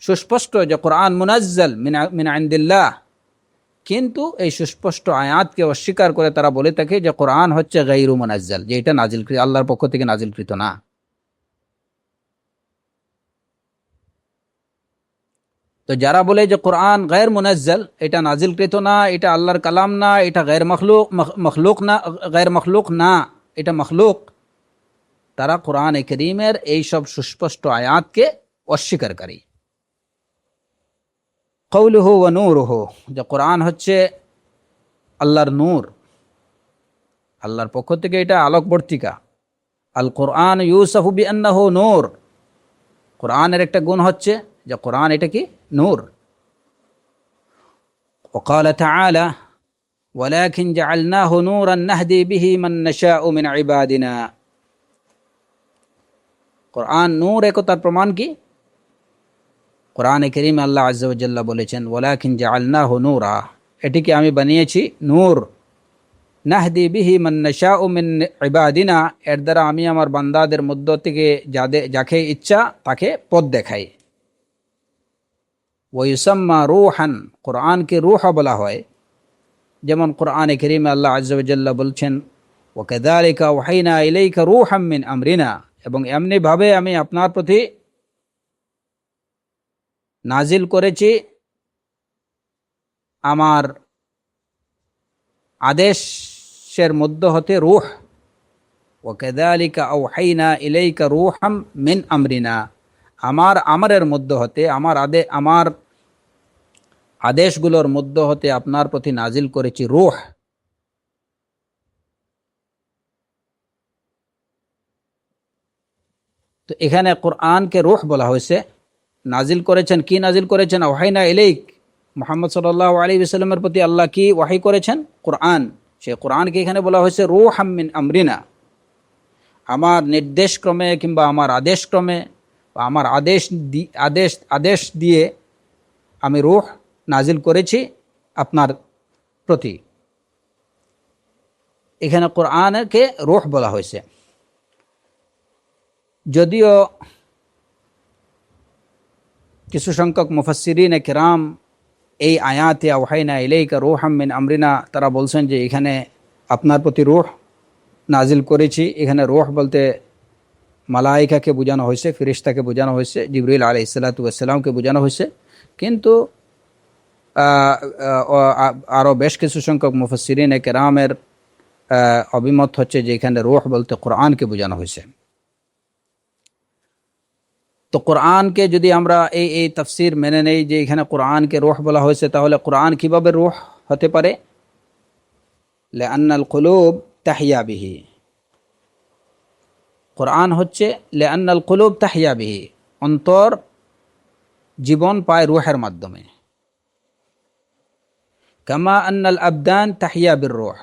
সুস্পষ্ট যে কোরআন মুনাজ্জাল মিন ইনদিল্লাহ। কিন্তু এই সুস্পষ্ট আয়াতকে অস্বীকার করে তারা বলে থাকে যে কোরআন হচ্ছে গায়রু মুনাজ্জাল, যে এটা নাজিলকৃত, আল্লাহর পক্ষ থেকে নাজিলকৃত না। তো যারা বলে যে কোরআন গায়র মুনাজ্জাল, এটা নাজিলকৃত না, এটা আল্লাহর কালাম না, এটা গায়র মখলুক না, গায়র মখলুক না, এটা মখলুক, তারা কোরআন কারীমের এই সব সুস্পষ্ট আয়াতকে অস্বীকারী। কওলুহু ওয়া নূরুহু, যে কোরআন হচ্ছে আল্লাহর নূর, আল্লাহর পক্ষ থেকে এটা আলোকবর্তিকা। আল কোরআন ইউসাফু বিআন্নাহু নূর, কোরআনের একটা গুণ হচ্ছে যে কোরআন এটা কি নূর। وقال تعالى ولكن جعلناه نورا نهدي به من نشاء من عبادنا। কোরআন নূর, একতার প্রমাণ কি? কোরআনে কারীমে আল্লাহ আযজা ওয়া জাল্লা বলেছেন ওয়ালাকিন জাআলনাহু নূরা, এটিকে আমি বানিয়েছি নূর। নাহদি বিহি মান নাশাউ মিন ইবাদিনা, এর দ্বারা আমি আমার বান্দাদের মধ্য থেকে যাকে ইচ্ছা তাকে পথ দেখাই। ওয়ায়ুসাম্মা রূহান, কোরআনকে রূহ বলা হয়। যেমন কোরআনে কারীমে আল্লাহ আযজা ওয়া জাল্লা বলছেন ওয়াকাযালিকা ওয়াহাইনা ইলাইকা রূহাম মিন আমরিনা, এবং এমনিভাবে আমি আপনার প্রতি নাজিল করেছি আমার আদেশের মধ্য হতে রূহ। ওয়াকাযালিকা আওহাইনা ইলাইকা রূহাম মিন আমরিনা, আমারের মধ্য হতে, আমার আদেশগুলোর মধ্য হতে আপনার প্রতি নাজিল করেছি রূহ। তো এখানে কোরআনকে রূহ বলা হয়েছে। নাজিল করেছেন, কি নাজিল করেছেন? ওয়াহাইনা ইলাইক, মুহাম্মদ সাল্লাল্লাহু আলাইহি ওয়াসাল্লামের প্রতি আল্লাহ কি ওয়াহি করেছেন? কোরআন। সেই কোরআনকে এখানে বলা হয়েছে রূহাম মিন আমরিনা, আমার নির্দেশক্রমে কিংবা আমার আদেশক্রমে, বা আমার আদেশ দিয়ে আমি রূহ নাজিল করেছি আপনার প্রতি। এখানে কোরআনকে রূহ বলা হয়েছে। যদিও কিছু সংখ্যক মুফাসসিরিনে কিরাম এই আয়াতে আওহাইনা ইলাইকা রূহাম মিন আমরিনা, তারা বলছেন যে এখানে আপনার প্রতি রূহ নাজিল করেছি, এখানে রূহ বলতে মালাইকাকে বোঝানো হয়েছে, ফেরেশতাকে বোঝানো হয়েছে, জিবরিল আলাইহিস সালাতু ওয়াস সালামকে বোঝানো হয়েছে। কিন্তু আরও বেশ কিছু সংখ্যক মুফাসসিরিনে কিরামের অভিমত হচ্ছে যে এখানে রূহ বলতে কোরআনকে বোঝানো হয়েছে। তো কোরআনকে যদি আমরা এই তাফসির মেনে নেই যে এখানে কোরআনকে রূহ বলা হয়েছে, তাহলে কোরআন কিভাবে রূহ হতে পারে? লিআন্নাল কুলুব তাহইয়া বিহি, কোরআন হচ্ছে লিআন্নাল কুলুব তাহইয়া বিহি, অন্তর জীবন পায় রূহের মাধ্যমে। কামা আন্নাল আবদান তাহইয়া বির রূহ,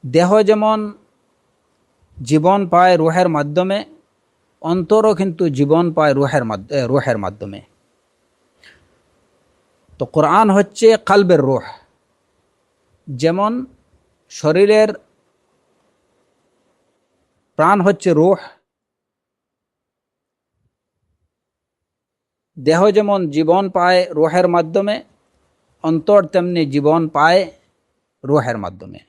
দেহ যেমন জীবন পায় রূহের মাধ্যমে, অন্তরও কিন্তু জীবন পায় রূহের মাধ্যমে। তো কোরআন হচ্ছে কলবের রূহ। যেমন শরীরের প্রাণ হচ্ছে রূহ, দেহ যেমন জীবন পায় রূহের মাধ্যমে, অন্তর তেমনি জীবন পায় রূহের মাধ্যমে।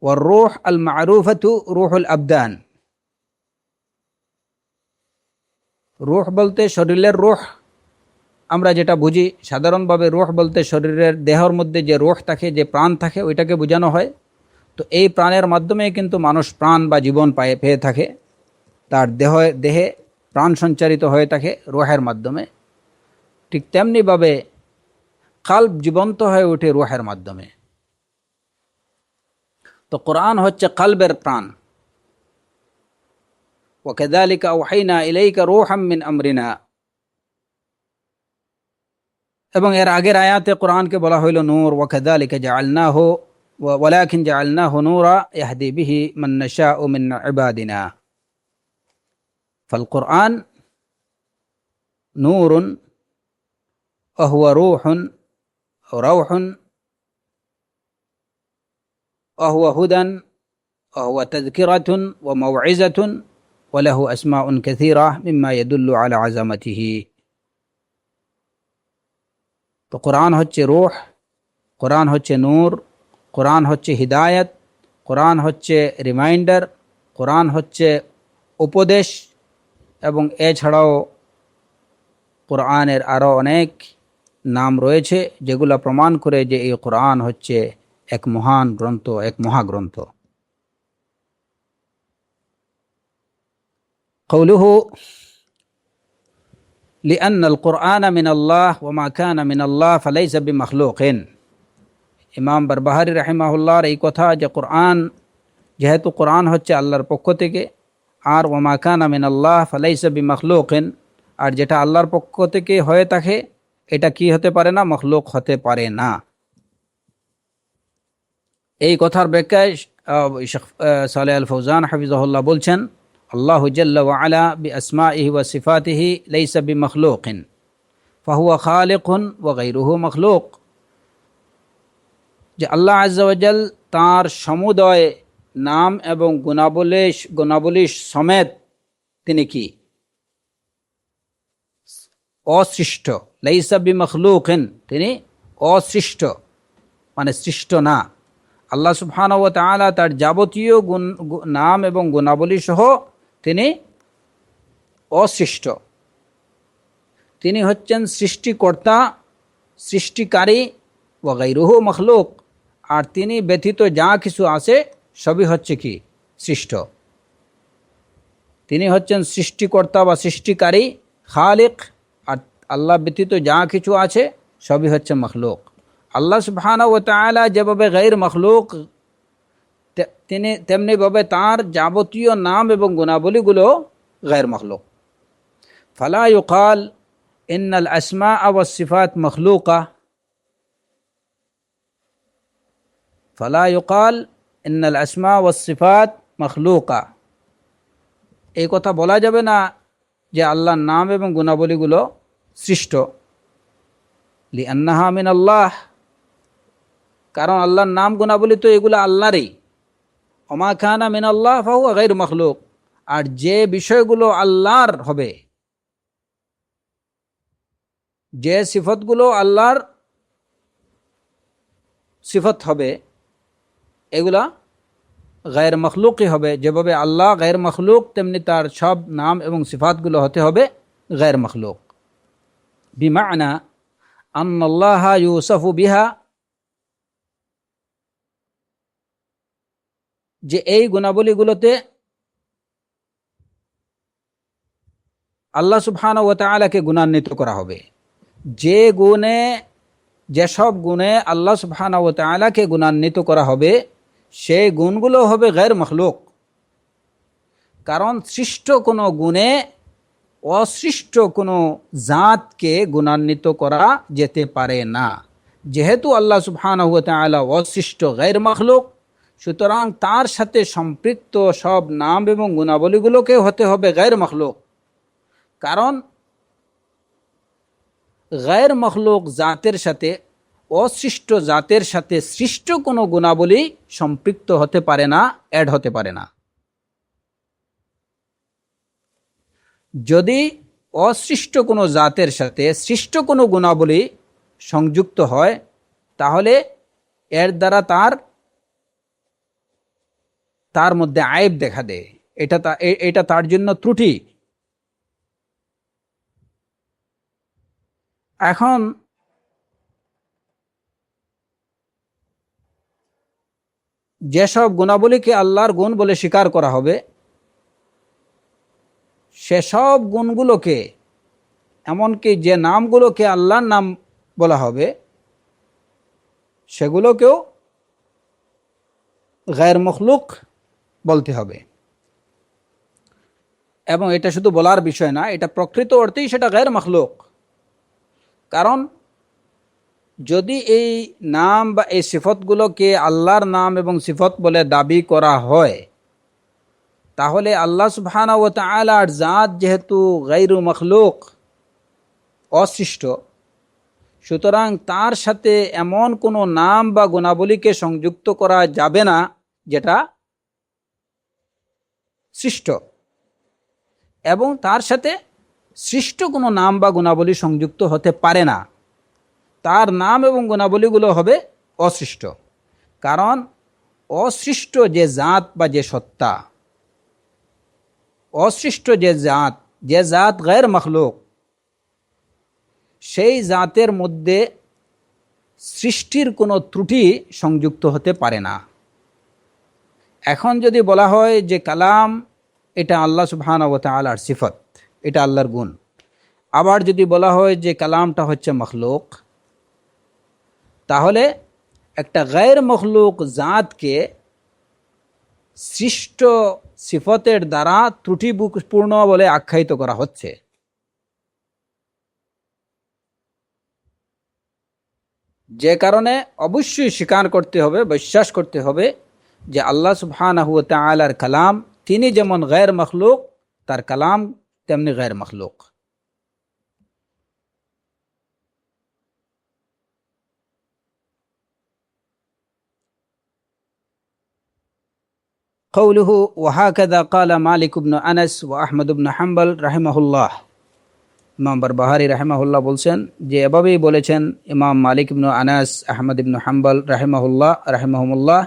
والروح المعروفة روح الأبدان। রূহ বলতে শরীরের রূহ, আমরা যেটা বুঝি সাধারণভাবে রূহ বলতে শরীরের দেহের মধ্যে যে রূহ থাকে, যে প্রাণ থাকে, ওইটাকে বোঝানো হয়। তো এই প্রাণের মাধ্যমে কিন্তু মানুষ প্রাণ বা জীবন পেয়ে থাকে, তার দেহে প্রাণ সঞ্চারিত হয়ে থাকে রূহের মাধ্যমে। ঠিক তেমনিভাবে কাল্ব জীবন্ত হয়ে ওঠে রূহের মাধ্যমে। তো কোরআন হচ্ছে কাল্বের প্রাণ। وكذلك أوحينا إليك روحا من أمرنا। এবং এর আগের আয়াতে কোরআনকে বলা হইল নূর, وكذلك جعلناه ولكن جعلناه نورا يهدي به من نشاء من عبادنا। فالقرآن نور وهو روح وهو هدى وهو تذكرة وموعظة وله أسماء كثيرة مما يدل على عظمته। তো কোরআন হচ্ছে রূহ, কোরআন হচ্ছে নূর, কোরআন হচ্ছে হিদায়াত, কোরআন হচ্ছে রিমাইন্ডার, কোরআন হচ্ছে উপদেশ। এবং এছাড়াও কোরআনের আরও অনেক নাম রয়েছে যেগুলো প্রমাণ করে যে এই কোরআন হচ্ছে এক মহান গ্রন্থ, এক মহাগ্রন্থ। قوله لأن القرآن من الله وما كان من الله فليس بمخلوق। ইমাম বারবাহারি রাহিমাহুল্লাহর এই কথা যে কোরআন, যেহেতু কোরআন হচ্ছে আল্লাহর পক্ষ থেকে, আর ওমা কানা মিনাল্লাহ ফালাইসা বিমাখলুকিন, আর যেটা আল্লাহর পক্ষ থেকে হয়ে থাকে এটা কি হতে পারে না? মখলুক হতে পারে না। এই কথার ব্যাখ্যায় শেখ সালেহ আল ফৌজান হাফিজাহুল্লাহ বলছেন, আল্লাহু জাল্লা ওয়া আলা বিআসমাইহি ওয়া সিফাতিহি লাইসা বিমাখলুকিন ফাহুয়া খালিকুন ওয়া গায়রুহু মখলুক। যে আল্লাহ আজ্জা ওয়া জাল তাঁর সমুদয় নাম এবং গুণাবলী সমেত তিনি কি? অসৃষ্ট। লাইসা বিমাখলুকিন, তিনি অসৃষ্ট, মানে সৃষ্ট না। আল্লাহ সুবহানাহু ওয়া তাআলা তার যাবতীয় নাম এবং গুণাবলী সহ তিনি অসৃষ্ট। তিনি হচ্ছেন সৃষ্টিকর্তা, সৃষ্টিকারী। ওয়া গায়রুহু মখলুক, আর তিনি ব্যতীত যা কিছু আছে সবই হচ্ছে কি? সৃষ্ট। তিনি হচ্ছেন সৃষ্টিকর্তা বা সৃষ্টিকারী, খালিক, আর আল্লাহ ব্যতীত যা কিছু আছে সবই হচ্ছে মখলুক। আল্লাহ সুবহানাহু ওয়া তাআলা যেভাবে গায়র মখলুক, তিনি তেমনিভাবে তাঁর যাবতীয় নাম এবং গুণাবলীগুলো গায়র মখলুক। ফালা ইউকাল ইন্নাল আসমা ওয়াস সিফাত মখলুকা, ফালা ইউকাল ইন্নাল আসমা ওয়াস সিফাত মখলুকা। এই কথা বলা যাবে না যে আল্লাহর নাম এবং গুণাবলীগুলো সৃষ্ট। লিআন্নাহা মিনাল্লাহ, কারণ আল্লাহর নাম গুণাবলী তো এগুলো আল্লাহরই। ওমা কানা মিনাল্লাহ ফাহুয়া গায়রু মখলুক, আর যে বিষয়গুলো আল্লাহর হবে, যে সিফতগুলো আল্লাহর সিফত হবে, এগুলা গায়র মখলুকই হবে। যেভাবে আল্লাহ গায়র মখলুক, তেমনি তার সব নাম এবং সিফাতগুলো হতে হবে গায়র মখলুক। বিমা'না আন্নাল্লাহা ইউসাফু বিহা, যে এই গুণাবলীগুলোতে আল্লাহ সুবহানাহু ওয়া তাআলাকে গুণান্বিত করা হবে। যেসব গুণে আল্লাহ সুবহানাহু ওয়া তাআলাকে গুণান্বিত করা হবে, সেই গুণগুলো হবে গায়র মখলুক। কারণ সৃষ্ট কোনো গুণে অসৃষ্ট কোনো জাতকে গুণান্বিত করা যেতে পারে না। যেহেতু আল্লাহ সুবহানাহু ওয়া তাআলা অসৃষ্ট, গায়র মখলুক, সুতরাং তার সাথে সম্পৃক্ত সব নাম এবং গুণাবলীগুলোকে হতে হবে গায়র মখলুক। কারণ গায়র মখলুক জাতের সাথে, অসৃষ্ট জাতের সাথে সৃষ্ট কোনো গুণাবলী সম্পৃক্ত হতে পারে না, অ্যাড হতে পারে না। যদি অসৃষ্ট কোনো জাতের সাথে সৃষ্ট কোনো গুণাবলী সংযুক্ত হয়, তাহলে এর দ্বারা তার মধ্যে আয়েব দেখা দেয়, এটা তার জন্য ত্রুটি। এখন যেসব গুণাবলীকে আল্লাহর গুণ বলে স্বীকার করা হবে, সেসব গুণগুলোকে, এমনকি যে নামগুলোকে আল্লাহর নাম বলা হবে, সেগুলোকেও গায়র মখলুক বলতে হবে। এবং এটা শুধু বলার বিষয় না, এটা প্রকৃত অর্থেই সেটা গায়র মখলুক। কারণ যদি এই নাম বা এই সিফতগুলোকে আল্লাহর নাম এবং সিফত বলে দাবি করা হয়, তাহলে আল্লাহ সুবহানাহু ওয়া তাআলার জাত যেহেতু গায়রু মখলুক, অসৃষ্ট, সুতরাং তার সাথে এমন কোনো নাম বা গুণাবলীকে সংযুক্ত করা যাবে না যেটা সৃষ্ট, এবং তার সাথে সৃষ্ট কোনো নাম বা গুণাবলী সংযুক্ত হতে পারে না। তার নাম এবং গুণাবলীগুলো হবে অসৃষ্ট। কারণ অসৃষ্ট যে জাত বা যে সত্তা, অসৃষ্ট যে জাত গায়র মখলুক, সেই জাতের মধ্যে সৃষ্টির কোনো ত্রুটি সংযুক্ত হতে পারে না। এখন যদি বলা হয় যে কালাম এটা আল্লাহ সুবহানাহু ওয়া তাআলার সিফত, এটা আল্লাহর গুণ, আবার যদি বলা হয় যে কালামটা হচ্ছে মখলুক, তাহলে একটা গায়র মখলুক জাতকে সৃষ্ট সিফতের দ্বারা ত্রুটিপূর্ণ বলে আখ্যায়িত করা হচ্ছে। যে কারণে অবশ্যই স্বীকার করতে হবে, বিশ্বাস করতে হবে যে আল্লাহ সুবহানাহু ওয়া তাআলার কালাম, তিনি যেমন গায়র মখলুক, তার কালাম তেমনি গায়র মখলুক। قوله وهكذا قال مالك بن أنس وأحمد بن حنبل رحمه الله। ইমাম বারবাহারি রাহিমাহুল্লাহ বলছেন যে এভাবেই বলেছেন ইমাম মালিক ইবনে আনাস, আহমদ ইবনে হাম্বল রাহিমাহুমুল্লাহ,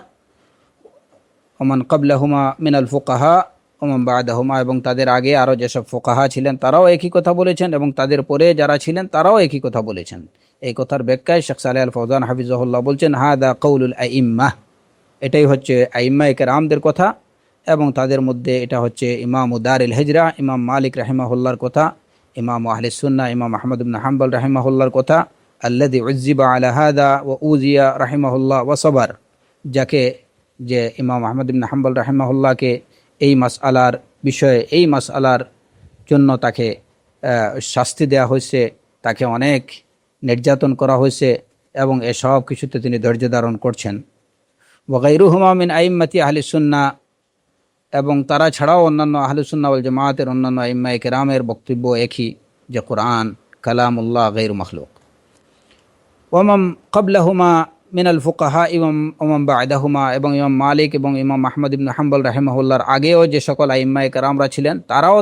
ওমান ক্বাবলাহুমা মিনাল ফুকাহা ওমান বা'দাহুমা, এবং তাদের আগে আরও যেসব ফুকাহা ছিলেন তারাও একই কথা বলেছেন, এবং তাদের পরে যারা ছিলেন তারাও একই কথা বলেছেন। এই কথার ব্যাখ্যায় শেখ সালেহ আল ফওজান হাফিজাহুল্লাহ বলছেন, হাদা কওলুল আইম্মাহ, এটাই হচ্ছে আইম্মায়ে কেরামদের কথা, এবং তাদের মধ্যে এটা হচ্ছে ইমাম দারুল হিজরা ইমাম মালিক রাহিমাহুল্লাহর কথা, ইমাম আহলে সুন্নাহ ইমাম আহমদ ইবনে হাম্বল রাহিমাহুল্লাহর কথা, আল্লাযী উযযিবা আলা হাদা ওয়া উযিয়া রাহিমাহুল্লাহ ওয়া সাবার, যাকে যে ইমাম আহমদ ইবনে হাম্বল রাহিমাহুল্লাহকে এই মাসআলার বিষয়ে, এই মাসআলার জন্য তাকে শাস্তি দেওয়া হয়েছে, তাকে অনেক নির্যাতন করা হয়েছে, এবং এসব কিছুতে তিনি ধৈর্য ধারণ করছেন। ওয়া গায়রুহুমা মিন আইম্মাতি আহলি সুন্নাহ, এবং তারা ছাড়াও অন্যান্য আহলে সুন্নাহ ওয়াল জামাতের অন্যান্য আইম্মায়ে কেরামের বক্তব্য একই, যে কোরআন কালামুল্লাহ গায়রু মখলুক। ওয়ামান ক্বাবলাহুমা মিনাল ফুকাহা ওয়ামান বা'দাহুমা, এবং ইমাম মালিক এবং ইমাম আহমদ ইবনে হাম্বল রাহিমাহুল্লাহর আগেও যে সকল আইম্মায়ে কেরামরা ছিলেন,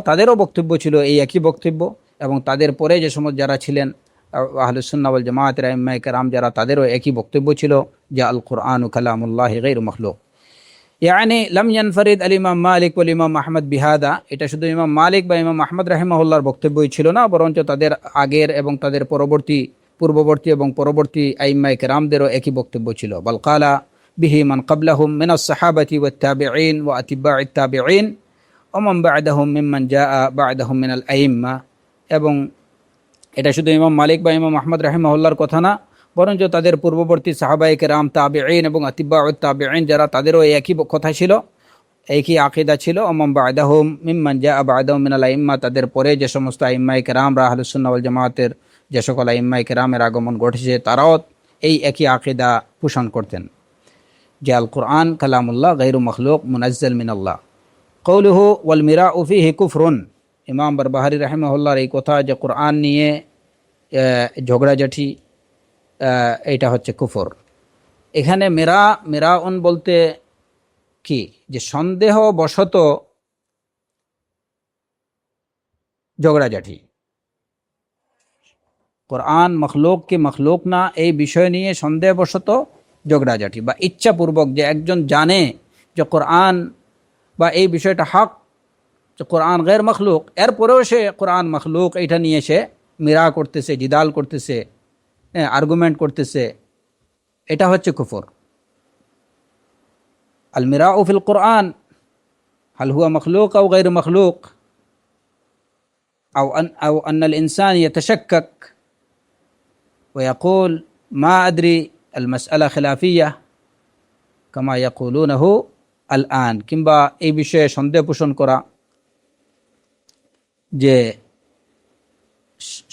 তাদেরও বক্তব্য ছিল এই একই বক্তব্য, এবং তাদের পরে যে সমস্ত যারা ছিলেন আহলে সুন্নাহ ওয়াল জামাতের আইম্মায়ে কেরাম যারা, তাদেরও একই বক্তব্য ছিল যে আল কুরআনু কালামুল্লাহ গায়রু মখলুক। ইয়ানি লাম ইয়ানফারিদ আল ইমাম মালিক ওয়াল ইমাম আহমদ বিহাদা, এটা শুধু ইমাম মালিক বা ইমাম আহমদ রাহিমাহুল্লাহর বক্তব্যই ছিল না, বরঞ্চ তাদের আগের এবং তাদের পূর্ববর্তী এবং পরবর্তী আইম্মায়ে কেরামদেরও একই বক্তব্য ছিল। বাল ক্বালা বিহি মান ক্বাবলাহুম মিনাস সাহাবাতি ওয়াত তাবিঈন ওয়া আতিবাউত তাবিঈন ওয়া মান বা'দাহুম মিম্মান জাআ বা'দাহুম মিনাল আইম্মা, এবং এটা শুধু ইমাম মালিক বা ইমাম আহমদ রাহিমাহুল্লাহর কথা না, বরঞ্চ তাদের পূর্ববর্তী সাহাবায়ে কেরাম, তাবিঈন এবং আতিবাউত তাবিঈন যারা, তাদেরও একই কথা ছিল, একই আকীদা ছিল। ওমান বা'দাহুম মিম্মান জাআ বা'দাহুম মিনাল আইম্মা, তাদের পরে যে সমস্ত আইম্মায়ে কেরামরা আহলুস সুন্নাহ ওয়াল জামাতের যে সকল আইম্মায়ে কেরামের আগমন ঘটেছে, তারাও এই একই আকীদা পোষণ করতেন যে আল কুরআন কালামুল্লাহ গায়রু মখলুক মুনাজ্জাল মিনাল্লাহ। কওলুহু ওয়াল মিরাউ ফীহি কুফরুন, ইমাম বারবাহারি রাহিমাহুল্লাহর এই কথা যে কুরআন নিয়ে ঝগড়াঝাটি, এটা হচ্ছে কুফর। এখানে মেরাউন বলতে কি, যে সন্দেহবশত ঝগড়াঝাটি, কোরআন মখলুক কি মখলুক না এই বিষয় নিয়ে সন্দেহবশত ঝগড়াঝাটি, বা ইচ্ছাপূর্বক যে একজন জানে যে কোরআন বা এই বিষয়টা হক, যে কোরআন গैर মখলুক, এরপরেও সে কোরআন মখলুক এইটা নিয়ে সে মিরা করতেছে, জিদাল করতেছে, আর্গুমেন্ট করতেছে, এটা হচ্ছে কুফর। আল মিরাউ ফিল কোরআন হাল হুয়া মখলুক আও গैर মখলুক আও আন্নাল ইনসান ইয়াতাশাক্কাক ويقول ما أدري المسألة خلافية كما يقولونه الآن, কিংবা এই বিষয়ে সন্দেহ পোষণ করা, যে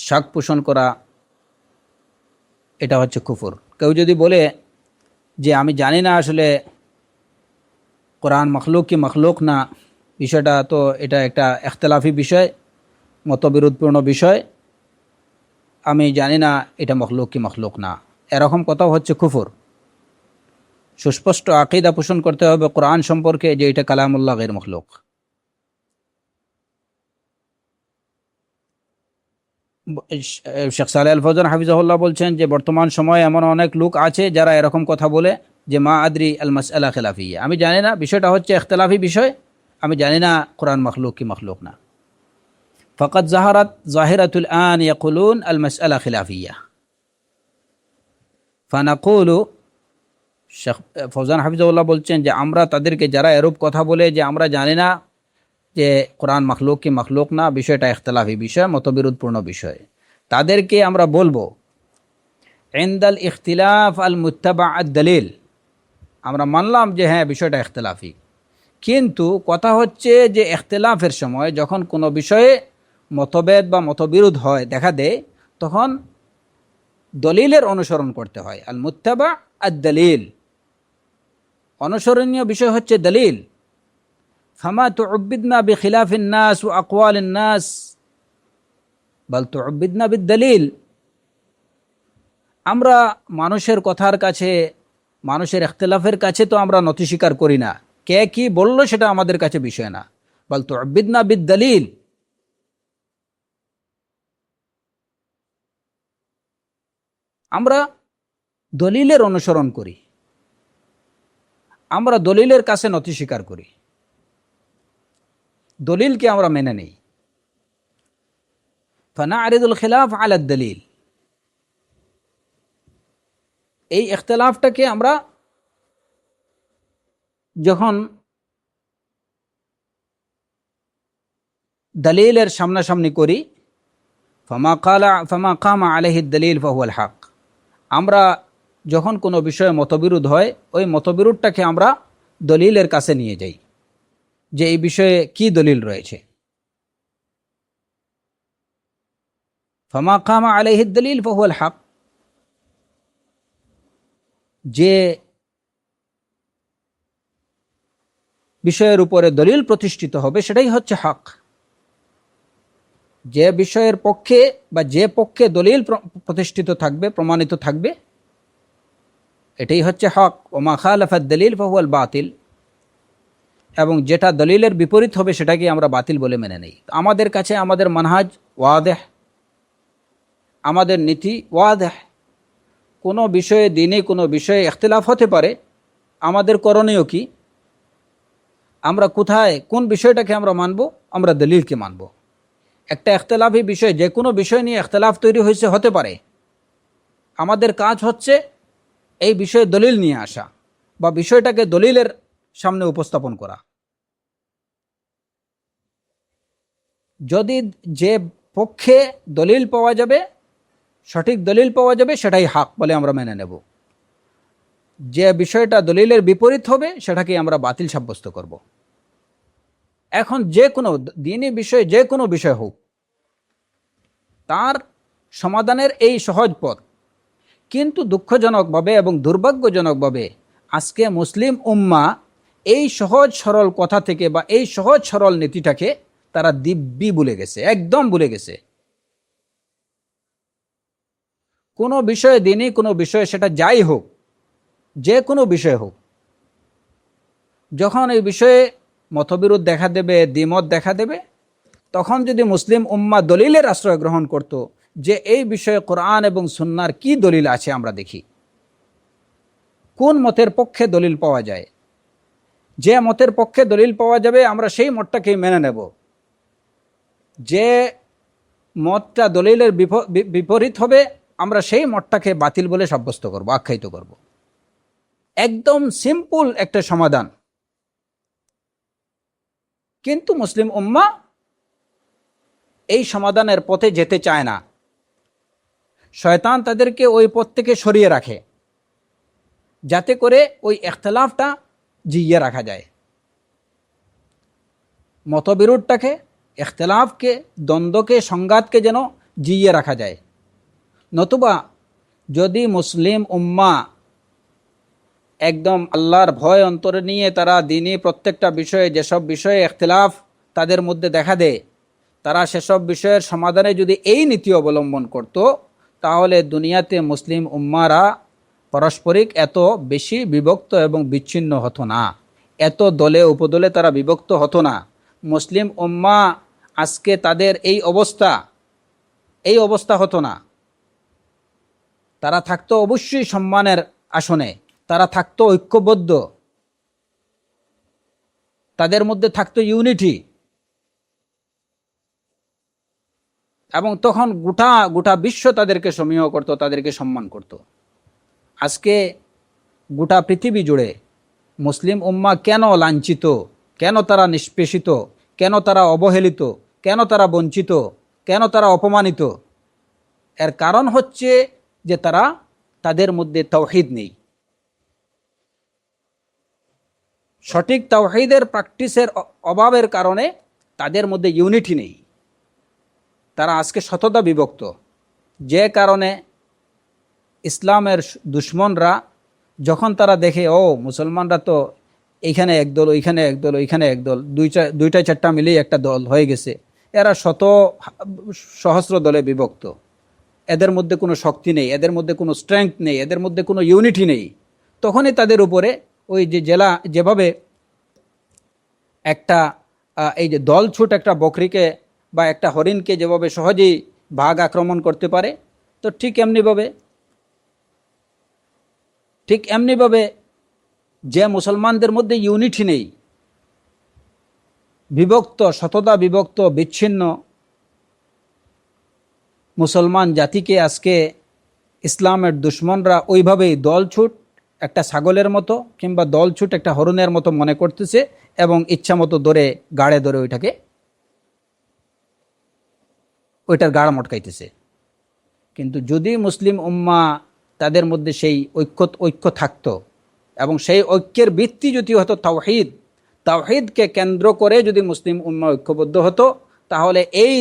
শাক পোষণ করা, এটা হচ্ছে কুফর। কেউ যদি বলে যে আমি জানি না আসলে কোরআন মখলুক কি মখলুক না, বিষয়টা তো এটা একটা ইখতিলাফি বিষয়, মতবিরোধপূর্ণ বিষয়, আমি জানি না এটা মখলুক কি মখলুক না, এরকম কথাও হচ্ছে কুফর। সুস্পষ্ট আকীদা পোষণ করতে হবে কোরআন সম্পর্কে যে এটা কালামুল্লাহ গैर মখলুক। শেখ সালেহ আল ফৌজান হাফিজাহুল্লাহ বলছেন যে বর্তমান সময়ে এমন অনেক লোক আছে যারা এরকম কথা বলে যে মা আদরি আল মাসআলা খিলাফিয়া, আমি জানি না, বিষয়টা হচ্ছে ইখতিলাফি বিষয়, আমি জানি না কোরআন মখলুক কি মখলুক না। ফাকাদ জাহিরাতুল আন ইয়াকুলুন আল মাসআলা খিলাফিয়া ফানাকুলু, শেখ ফৌজান হাফিজাহুল্লাহ বলছেন যে আমরা তাদেরকে, যারা এরূপ কথা বলে যে আমরা জানি না যে কোরআন মখলুক কি মখলুক না, বিষয়টা ইখতিলাফি বিষয়, মতবিরোধপূর্ণ বিষয়, তাদেরকে আমরা বলবো ইনদাল ইখতিলাফ আল মুত্তাবা আদ দলিল, আমরা মানলাম যে হ্যাঁ বিষয়টা ইখতিলাফি, কিন্তু কথা হচ্ছে যে ইখতিলাফের সময় যখন কোনো বিষয়ে মতভেদ বা মতবিরোধ হয়, দেখা দেয়, তখন দলিলের অনুসরণ করতে হয়। আল মুত্তাবা আদ দলিল, অনুসরণীয় বিষয় হচ্ছে দলিল। ফামা তু'ব্বিদনা বিখিলাফিন নাস ওয়া আকওয়ালিন নাস বাল তু'ব্বিদনা বিদ-দলিল, আমরা মানুষের কথার কাছে, মানুষের ইখতিলাফের কাছে তো আমরা নতি স্বীকার করি না, কে কি বলল সেটা আমাদের কাছে বিষয় না, বাল তু'ব্বিদনা বিদ-দলিল, আমরা দলিলের অনুসরণ করি, আমরা দলিলের কাছে নতি স্বীকার করি, দলিলকে আমরা মেনে নেই। ফানা'রিদুল খিলাফ আলা দলিল, এই ইখতিলাফটাকে আমরা যখন দলিলের সামনাসামনি করি, ফামা কামা আলাইহি দলিল ফাহুয়াল হক, আমরা যখন কোনো বিষয়ে মতবিরোধ হয় ওই মতবিরোধটাকে আমরা দলিলের কাছে নিয়ে যাই যে এই বিষয়ে কি দলিল রয়েছে। ফামা কামা আলাইহি দলিল ফাহুয়াল হক, যে বিষয়ের উপরে দলিল প্রতিষ্ঠিত হবে সেটাই হচ্ছে হক। যে বিষয়ের পক্ষে বা যে পক্ষে দলিল প্রতিষ্ঠিত থাকবে, প্রমাণিত থাকবে, এটাই হচ্ছে হক। ওমা খালাফাদ দলিল ফাহুয়াল বাতিল, এবং যেটা দলিলের বিপরীত হবে সেটাকে আমরা বাতিল বলে মেনে নেই। আমাদের কাছে আমাদের মানহাজ ওয়াদেহ, আমাদের নীতি ওয়াদেহ। কোনো বিষয়ে, দিনে কোনো বিষয়ে ইখতিলাফ হতে পারে, আমাদের করণীয় কি, আমরা কোথায় কোন বিষয়টাকে আমরা মানব, আমরা দলিলকে মানব। একটা ইখতিলাফি বিষয়, যে কোনো বিষয় নিয়ে ইখতিলাফ তৈরি হয়েছে, হতে পারে, আমাদের কাজ হচ্ছে এই বিষয়ে দলিল নিয়ে আসা বা বিষয়টাকে দলিলের সামনে উপস্থাপন করা। যদি যে পক্ষে দলিল পাওয়া যাবে, সঠিক দলিল পাওয়া যাবে, সেটাই হক বলে আমরা মেনে নেব। যে বিষয়টা দলিলের বিপরীত হবে সেটাকে আমরা বাতিল সাব্যস্ত করব। এখন যে কোনো দ্বীনি বিষয়, যে কোনো বিষয় হোক, তার সমাধানের এই সহজ পথ, কিন্তু দুঃখজনকভাবে এবং দুর্ভাগ্যজনকভাবে আজকে মুসলিম উম্মাহ এই সহজ সরল কথা থেকে বা এই সহজ সরল নীতিটাকে তারা দিব্যি ভুলে গেছে, একদম ভুলে গেছে। কোনো বিষয়ে, দিনই কোনো বিষয়, সেটা যাই হোক, যে কোনো বিষয় হোক, যখন এই বিষয়ে মতবিরোধ দেখা দেবে, দ্বিমত দেখা দেবে, তখন যদি মুসলিম উম্মাহ দলিলের আশ্রয় গ্রহণ করত যে এই বিষয়ে কোরআন এবং সুন্নাহর কি দলিল আছে আমরা দেখি, কোন মতের পক্ষে দলিল পাওয়া যায়। যে মতের পক্ষে দলিল পাওয়া যাবে আমরা সেই মতটাকেই মেনে নেব, যে মতটা দলিলের বিপরীত হবে আমরা সেই মতটাকে বাতিল বলে সাব্যস্ত করব, আখ্যায়িত করব। একদম সিম্পল একটা সমাধান। কিন্তু মুসলিম উম্মাহ এই সমাধানের পথে যেতে চায় না। শয়তান তাদেরকে ওই পথ থেকে সরিয়ে রাখে, যাতে করে ওই ইখতিলাফটা জিইয়ে রাখা যায়, মতবিরোধটাকে, ইখতিলাফকে, দ্বন্দ্বকে, সংঘাতকে যেন জিইয়ে রাখা যায়। নতুবা যদি মুসলিম উম্মাহ একদম আল্লাহর ভয় অন্তরে নিয়ে তারা দিনই প্রত্যেকটা বিষয়ে, যেসব বিষয়ে ইখতিলাফ তাদের মধ্যে দেখা দেয়, তারা সেসব বিষয়ের সমাধানে যদি এই নীতি অবলম্বন করত, তাহলে দুনিয়াতে মুসলিম উম্মারা পারস্পরিক এত বেশি বিভক্ত এবং বিচ্ছিন্ন হতো না, এত দলে উপদলে তারা বিভক্ত হতো না। মুসলিম উম্মাহ আজকে তাদের এই অবস্থা হতো না। তারা থাকতো অবশ্যই সম্মানের আসনে, তারা থাকতো ঐক্যবদ্ধ, তাদের মধ্যে থাকতো ইউনিটি, এবং তখন গোটা বিশ্ব তাদেরকে সমীহ করত, তাদেরকে সম্মান করত। আজকে গোটা পৃথিবী জুড়ে মুসলিম উম্মাহ কেন লাঞ্ছিত, কেন তারা নিষ্পেষিত, কেন তারা অবহেলিত, কেন তারা বঞ্চিত, কেন তারা অপমানিত? এর কারণ হচ্ছে যে তাদের মধ্যে তাওহীদ নেই। সঠিক তাওহীদের প্র্যাকটিসের অভাবের কারণে তাদের মধ্যে ইউনিটি নেই। তারা আজকে শততা বিভক্ত, যে কারণে ইসলামের দুশ্মনরা যখন তারা দেখে মুসলমানরা তো এইখানে একদল, ওইখানে একদল, ওইখানে একদল, দুইটা চারটা মিলেই একটা দল হয়ে গেছে, এরা সহস্র দলে বিভক্ত, এদের মধ্যে কোনো শক্তি নেই, এদের মধ্যে কোনো স্ট্রেংথ নেই, এদের মধ্যে কোনো ইউনিটি নেই, তখনই তাদের উপরে ওই যে যেভাবে একটা এই যে দলছুট একটা বকরিকে বা একটা হরিণকে যেভাবে সহজেই বাঘ আক্রমণ করতে পারে, তো ঠিক এমনিভাবে যে মুসলমানদের মধ্যে ইউনিটি নেই, বিভক্ত, শততা বিভক্ত, বিচ্ছিন্ন মুসলমান জাতিকে আজকে ইসলামের দুশ্মনরা ওইভাবেই দলছুট একটা ছাগলের মতো কিংবা দলছুট একটা হরিণের মতো মনে করতেছে এবং ইচ্ছা মতো গাড়ে ধরে ওইটার গাড় মটকাইতেছে। কিন্তু যদি মুসলিম উম্মাহ তাদের মধ্যে সেই ঐক্য থাকতো এবং সেই ঐক্যের ভিত্তি যদি হতো তাওহীদকে কেন্দ্র করে যদি মুসলিম উম্মাহ ঐক্যবদ্ধ হতো, তাহলে এই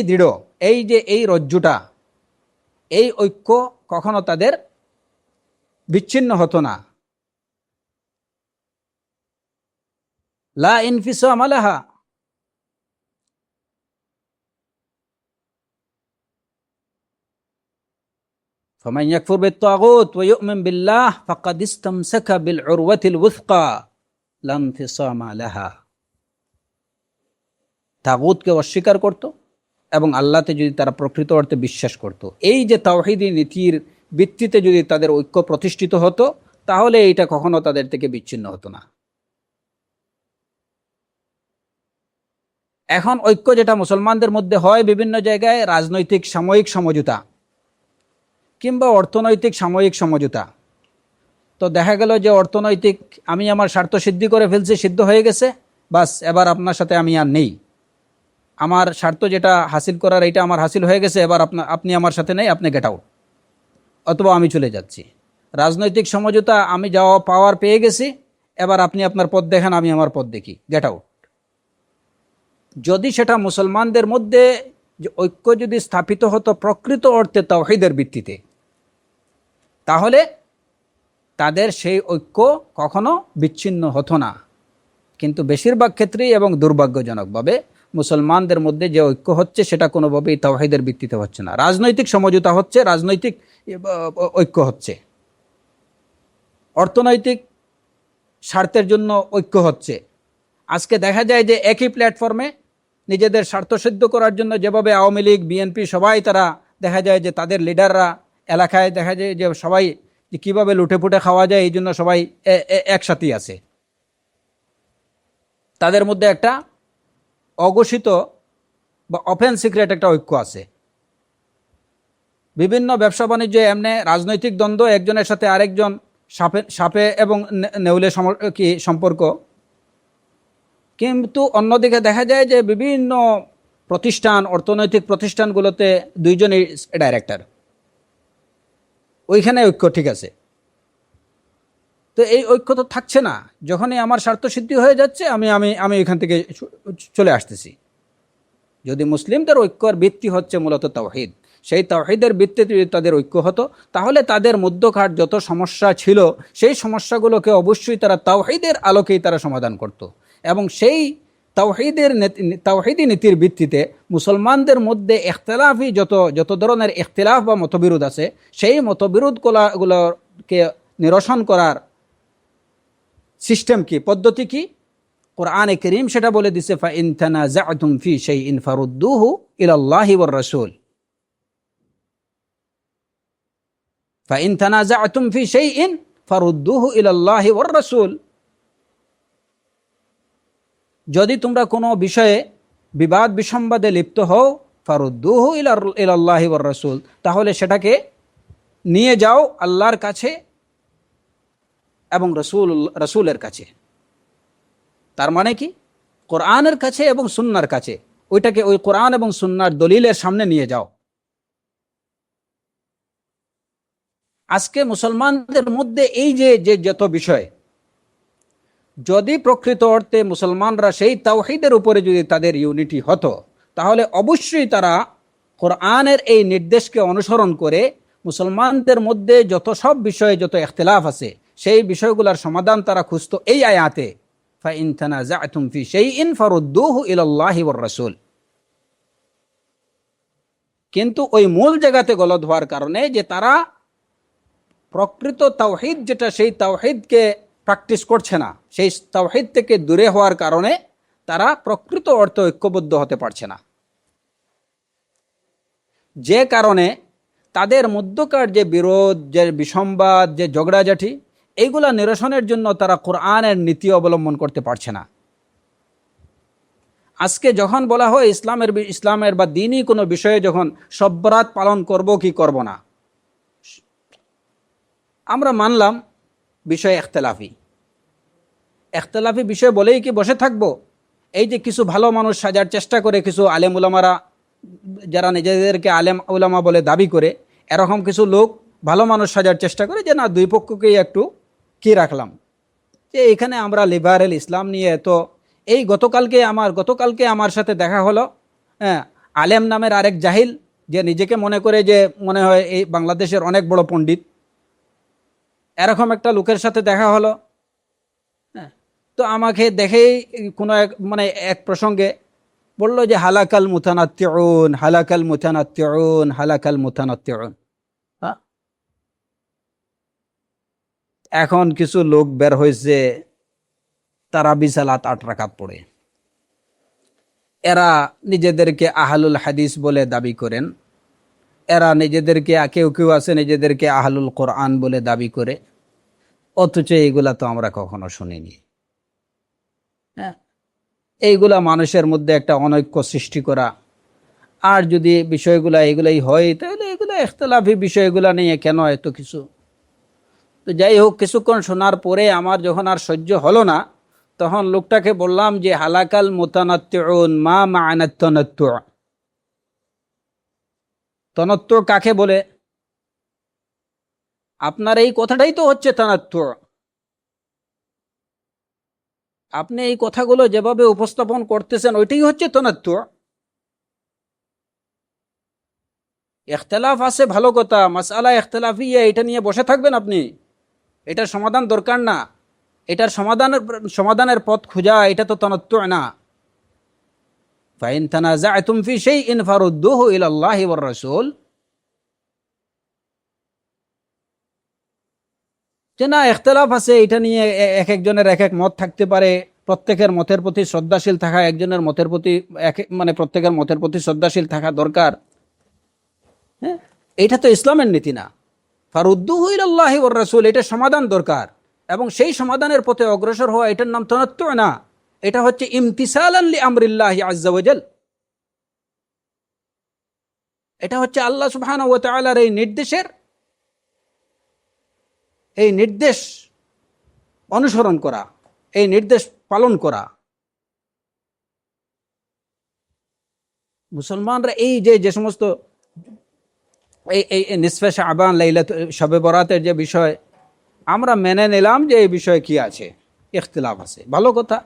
রজ্জুটা, এই ঐক্য কখনো তাদের বিচ্ছিন্ন হতো না। লা ইনফিসাম লাহা, ফামান ইয়াকফুর বিত-তাগুত ওয়া ইউমিন বিল্লাহ ফাকাদ ইসতামসাকা বিল উরওয়াতিল উযকা লা ইনফিসামা লাহা। তাগুতকে অস্বীকার করত এবং আল্লাহতে যদি তারা প্রকৃত অর্থে বিশ্বাস করত, এই যে তাওহীদি নীতির ভিত্তিতে যদি তাদের ঐক্য প্রতিষ্ঠিত হতো, তাহলে এইটা কখনো তাদের থেকে বিচ্ছিন্ন হতো না। এখন ঐক্য যেটা মুসলমানদের মধ্যে হয় বিভিন্ন জায়গায়, রাজনৈতিক সাময়িক সমঝোতা কিংবা অর্থনৈতিক সাময়িক সমঝোতা, তো দেখা গেল যে অর্থনৈতিক আমি আমার স্বার্থ সিদ্ধি করে ফেলছি, সিদ্ধ হয়ে গেছে, বাস এবার আপনার সাথে আমি আর নেই, আমার স্বার্থ যেটা হাসিল করার এইটা আমার হাসিল হয়ে গেছে, এবার আপনি আমার সাথে নেই, আপনি গেট আউট, অথবা আমি চলে যাচ্ছি। রাজনৈতিক সমঝোতা আমি যাওয়া পাওয়ার পেয়ে গেছি, এবার আপনি আপনার পথ দেখান, আমি আমার পথ দেখি, গেট আউট। যদি সেটা মুসলমানদের মধ্যে যে ঐক্য যদি স্থাপিত হতো প্রকৃত অর্থে তাওহীদের ভিত্তিতে, তাহলে তাদের সেই ঐক্য কখনো বিচ্ছিন্ন হতো না। কিন্তু বেশিরভাগ ক্ষেত্রেই এবং দুর্ভাগ্যজনকভাবে মুসলমানদের মধ্যে যে ঐক্য হচ্ছে সেটা কোনোভাবেই তাওহীদের ভিত্তিতে হচ্ছে না। রাজনৈতিক সমঝোতা হচ্ছে, রাজনৈতিক ঐক্য হচ্ছে, অর্থনৈতিক স্বার্থের জন্য ঐক্য হচ্ছে। আজকে দেখা যায় যে একই প্ল্যাটফর্মে নিজেদের স্বার্থ সিদ্ধ করার জন্য যেভাবে আওয়ামী লীগ, বিএনপি সবাই তারা দেখা যায় যে তাদের লিডাররা এলাকায় দেখা যায় যে সবাই যে কীভাবে লুটেপুটে খাওয়া যায় এই জন্য সবাই একসাথেই আছে। তাদের মধ্যে একটা অঘোষিত বা ওপেন সিক্রেট একটা ঐক্য আছে। বিভিন্ন ব্যবসা বাণিজ্য এমনি রাজনৈতিক দ্বন্দ্ব, একজনের সাথে আরেকজন সাপে এবং নেউলে কি সম্পর্ক, কিন্তু অন্যদিকে দেখা যায় যে বিভিন্ন প্রতিষ্ঠান, অর্থনৈতিক প্রতিষ্ঠানগুলোতে দুইজনই ডাইরেক্টর, ওইখানে ঐক্য ঠিক আছে। তো এই ঐক্য তো থাকছে না। যখনই আমার স্বার্থ সিদ্ধি হয়ে যাচ্ছে আমি আমি আমি এখান থেকে চলে আসতেছি। যদি মুসলিমদের ঐক্যর ভিত্তি হচ্ছে মূলত তাওহীদ, সেই তাওহীদের ভিত্তিতে যদি তাদের ঐক্য হতো তাহলে তাদের মধ্যকার যত সমস্যা ছিল সেই সমস্যাগুলোকে অবশ্যই তারা তাওহীদের আলোকেই তারা সমাধান করত। এবং সেই তাওহীদি নীতির ভিত্তিতে মুসলমানদের মধ্যে ইখতিলাফি যত ধরনের ইখতিলাফ বা মতবিরোধ আছে সেই মতবিরোধগুলোকে নিরসন করার সিস্টেম কি, পদ্ধতি কি, কোরআনে কারীম সেটা বলে দিছে, ফাইন তানাযাতুম ফি শাইইন ফারুদ্দুহু ইলাল্লাহি ওয়ার রাসূল। ফাইন তানাযাতুম ফি শাইইন ফারুদ্দুহু ইলাল্লাহি ওয়ার রাসূল। যদি তোমরা কোনো বিষয়ে বিবাদ বিসম্বাদে লিপ্ত হও, ফারুদ্দুহু ইলাল্লাহি ওয়ার রাসূল, তাহলে সেটাকে নিয়ে যাও আল্লাহর কাছে এবং রাসূলের কাছে। তার মানে কি, কোরআনের কাছে এবং সুন্নাহর কাছে, ওইটাকে ওই কোরআন এবং সুন্নাহর দলিলের সামনে নিয়ে যাও। আজকে মুসলমানদের মধ্যে এই যে যত বিষয়, যদি প্রকৃত অর্থে মুসলমানরা সেই তাওহীদের উপরে যদি তাদের ইউনিটি হতো তাহলে অবশ্যই তারা কোরআনের এই নির্দেশকে অনুসরণ করে মুসলমানদের মধ্যে যত সব বিষয়ে যত ইখতিলাফ আছে সেই বিষয়গুলোর সমাধান তারা খুঁজতো এই আয়াতে, ফাইন তানাযাতুম ফি শাইইন ফারুদ্দুহু ইলাল্লাহি ওয়ার রাসূল। কিন্তু ওই মূল জায়গাতে গলদ হওয়ার কারণে যে তারা প্রকৃত তাওহীদ যেটা সেই তাওহীদকে প্র্যাকটিস করছে না, সেই তাওহীদ থেকে দূরে হওয়ার কারণে তারা প্রকৃত অর্থে ঐক্যবদ্ধ হতে পারছে না। যে কারণে তাদের মধ্যকার যে বিরোধ, যে বিসম্বাদ, যে ঝগড়াঝাটি, এইগুলা নিরসনের জন্য তারা কোরআনের নীতি অবলম্বন করতে পারছে না। আজকে যখন বলা হয় ইসলামের বা দ্বীনি কোনো বিষয়ে যখন সব্বরাত পালন করব কি করব না, আমরা মানলাম বিষয় ইখতিলাফি বিষয় বলেই কি বসে থাকবো? এই যে কিছু ভালো মানুষ সাজার চেষ্টা করে, কিছু আলেম উলামারা যারা নিজেদেরকে আলেম উলামা বলে দাবি করে, এরকম কিছু লোক ভালো মানুষ সাজার চেষ্টা করে যে না দুই পক্ষকেই একটু কি রাখলাম, যে এখানে আমরা লিবারেল ইসলাম নিয়ে তো এই গতকালকে আমার সাথে দেখা হলো, হ্যাঁ, আলেম নামের আরেক জাহিল যে নিজেকে মনে করে যে মনে হয় এই বাংলাদেশের অনেক বড় পণ্ডিত, এরকম একটা লোকের সাথে দেখা হলো। হ্যাঁ, তো আমাকে দেখেই কোনো এক প্রসঙ্গে বলল যে হালাকাল মুতানাত্তিউন, হালাকাল মুতানাত্তিউন, হালাকাল মুতানাত্তিউন। এখন কিছু লোক বের হয়েছে, তারা বিসালাত 8 রাকাত পড়ে, এরা নিজেদেরকে আহলুল হাদিস বলে দাবি করেন, এরা নিজেদেরকে কেউ কেউ আছে নিজেদেরকে আহলুল কোরআন বলে দাবি করে, অথচ এইগুলা তো আমরা কখনো শুনিনি। হ্যাঁ, এইগুলা মানুষের মধ্যে একটা অনৈক্য সৃষ্টি করা। আর যদি বিষয়গুলা এগুলাই হয় তাহলে এগুলা ইখতিলাফি বিষয়গুলা নিয়ে কেন এত কিছু। তো যাই হোক, কিছুক্ষণ শোনার পরে আমার যখন আর সহ্য হলো না, তখন লোকটাকে বললাম যে হালাকাল মুতানাত্তিউন মা মা'না তানাত্তু। তানাত্তু কাকে বলে? আপনার এই কথাটাই তো হচ্ছে তানাত্তু। আপনি এই কথাগুলো যেভাবে উপস্থাপন করতেছেন ওইটাই হচ্ছে তানাত্তু। ইখতিলাফ আছে ভালো কথা, মাসআলা ইখতিলাফিয়া, এটা নিয়ে বসে থাকবেন আপনি? এটার সমাধান দরকার না, এটার সমাধানের পথ খোঁজা, এটা তো তানাত্তু না। ফাইন তানাযাতুম ফি শাইইন ফারুদ্দুহু ইলাল্লাহি ওয়ার রাসূল। যে না ইখতিলাফ আছে, এটা নিয়ে এক একজনের এক এক মত থাকতে পারে, প্রত্যেকের মতের প্রতি শ্রদ্ধাশীল থাকা, একজনের মতের প্রতি প্রত্যেকের মতের প্রতি শ্রদ্ধাশীল থাকা দরকার। হ্যাঁ, এটা তো ইসলামের নীতি না। ফারুদ্দুহু ইলাল্লাহি ওয়ার রাসূল, এটা সমাধান দরকার, এবং সেই সমাধানের পথে অগ্রসর হওয়া, এটার নাম তানাত্তু না, এটা হচ্ছে ইমতিসালান লি আমরিল্লাহি আযজা ওয়া জাল। এটা হচ্ছে আল্লাহ সুবহানাহু ওয়া তাআলার এই নির্দেশ অনুসরণ করা, এই নির্দেশ পালন করা। মুসলমানরা এই যে সমস্ত এই নিসফে শাবান, লাইলাত, শবে বরাতের যে বিষয়, আমরা মেনে নিলাম যে এই বিষয়ে কি আছে, ইখতিলাফ আছে, ভালো কথা।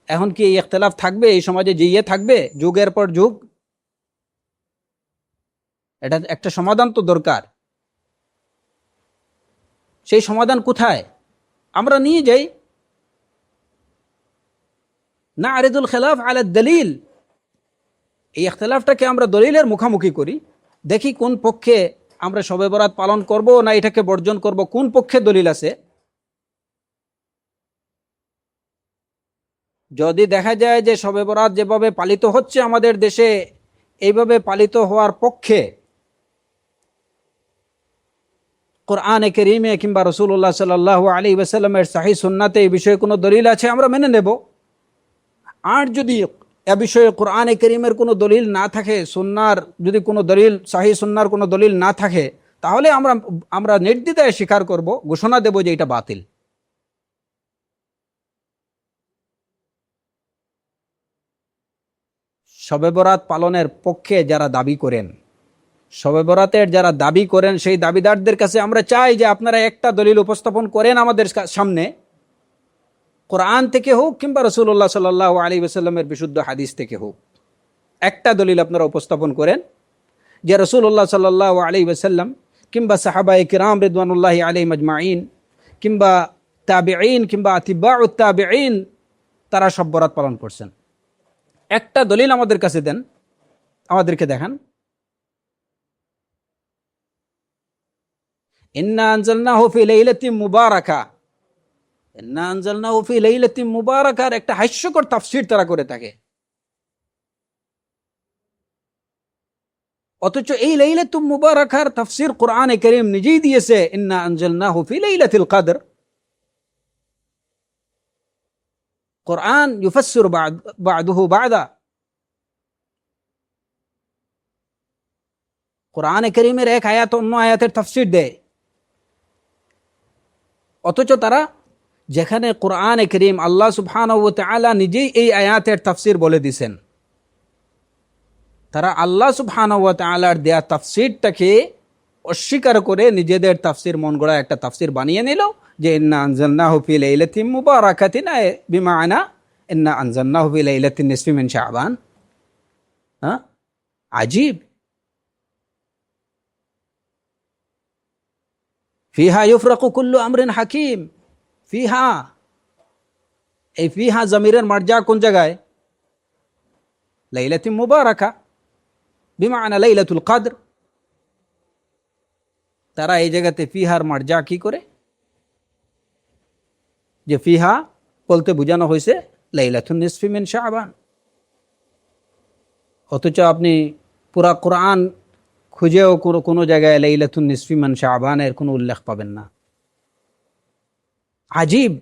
এখন কি এই ইখতিলাফ থাকবে এই সমাজে, জিয়ে থাকবে যুগের পর যুগ? এটা একটা সমাধান তো দরকার। সেই সমাধান কোথায়? আমরা নিয়ে যাই না আরিদুল খিলাফ আলা দলিল, এই ইখতিলাফটাকে আমরা দলিলের মুখামুখি করি, দেখি কোন পক্ষে আমরা শবে বরাত পালন করব না এটাকে বর্জন করব, কোন পক্ষে দলিল আছে। যদি দেখা যায় যে শবে বরাত যেভাবে পালিত হচ্ছে আমাদের দেশে, এইভাবে পালিত হওয়ার পক্ষে কোরআনে কারীমে কিংবা রাসূলুল্লাহ সাল্লাল্লাহু আলাইহি ওয়াসাল্লামের সহিহ সুন্নাতে এই বিষয়ে কোনো দলিল আছে, আমরা মেনে নেব। আর যদি এ বিষয়ে কোরআনে কারীমের কোনো দলিল না থাকে, সুন্নার যদি কোনো দলিল, সহিহ সুন্নার কোনো দলিল না থাকে, তাহলে আমরা নির্দ্বিধায় স্বীকার করব, ঘোষণা দেব যে এটা বাতিল। শবে বরাত পালনের পক্ষে যারা দাবি করেন, শবে বরাতের যারা দাবি করেন, সেই দাবিদারদের কাছে আমরা চাই যে আপনারা একটা দলিল উপস্থাপন করেন আমাদের সামনে, কোরআন থেকে হোক কিংবা রাসূলুল্লাহ সাল্লাল্লাহু আলাইহি ওয়াসাল্লামের বিশুদ্ধ হাদিস থেকে হোক, একটা দলিল আপনারা উপস্থাপন করেন যে রাসূলুল্লাহ সাল্লাল্লাহু আলাইহি ওয়াসাল্লাম কিংবা সাহাবায়ে কিরাম রিদওয়ানুল্লাহি আলাইহিম আজমাইন কিংবা তাবিঈন কিংবা আতিবাউত তাবিঈন তারা শব বরাত পালন করছেন। একটা দলিল আমাদের কাছে দেন, আমাদেরকে দেখান। ইন্না আনজালনাহু ফি লাইলাতিন মুবারাকা, ইন্না আনজালনাহু ফি লাইলাতিন মুবারাকার একটা হাস্যকর তাফসীর তারা করে থাকে, অথচ এই লাইলাতুল মুবারাকার তাফসীর কোরআনে কারীম নিজেই দিয়েছে, ইন্না আনজালনাহু ফি লাইলাতিল কদর। কোরআন ইউফাসসিরু বা'দুহু বা'দা, কোরআনে কারীমের এক আয়াত অন্য আয়াতের তাফসীর দেয়। অথচ তারা, যেখানে কোরআনে কারীম আল্লাহ সুবহানাহু ওয়া তাআলা নিজেই এই আয়াতের তাফসীর বলে দিয়েছেন, তারা আল্লাহ সুবহানাহু ওয়া তাআলার দেয়া তাফসীরটাকে অস্বীকার করে নিজেদের তাফসীর, মন গড়া একটা তাফসীর বানিয়ে নিল যে ইন্না আনজালনাহু ফি লাইলাতিন মুবারাকাতিন, বিমানা ইন্না আনজালনাহু ফি লাইলাতিন নিসফি মিন শাবান। আজীব। ফিহা ইউফরাকু কুল্লু আমরিন হাকিম, ফিহা, এই ফিহা জমিরের মারজা কোন জায়গায়? লাইলাতুল মুবারাকা বিমানা লাইলাতুল কদর। তারা এই জায়গাতে ফিহার মারজা কি করে, যে ফিহা বলতে বোঝানো হয়েছে লাইলাতুন নিসফি মিন শাবান, অথচ আপনি পুরা কোরআন খুঁজেও কোনো জায়গায় লাইলাতুন নিসফি মিন শাবানের কোনো উল্লেখ পাবেন না। আজীব।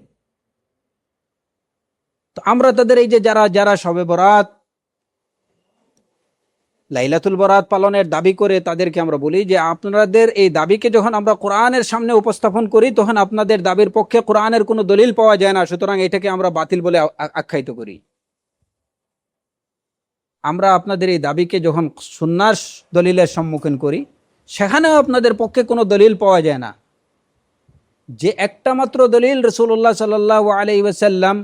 তো আমরা তাদের এই যে যারা শবে বরাত, লাইলাতুল বরাত পালনের দাবি করে, তাদেরকে আমরা বলি যে আপনাদের এই দাবিকে যখন আমরা কোরআনের সামনে উপস্থাপন করি, তখন আপনাদের দাবির পক্ষে কোরআনের কোনো দলিল পাওয়া যায় না, সুতরাং এটাকে আমরা বাতিল বলে আখ্যায়িত করি। আমরা আপনাদের এই দাবিকে যখন সুন্নাহর দলিলের সম্মুখীন করি, সেখানেও আপনাদের পক্ষে কোনো দলিল পাওয়া যায় না। যে একটা মাত্র দলিল রাসূলুল্লাহ সাল্লাল্লাহু আলাইহি ওয়াসাল্লাম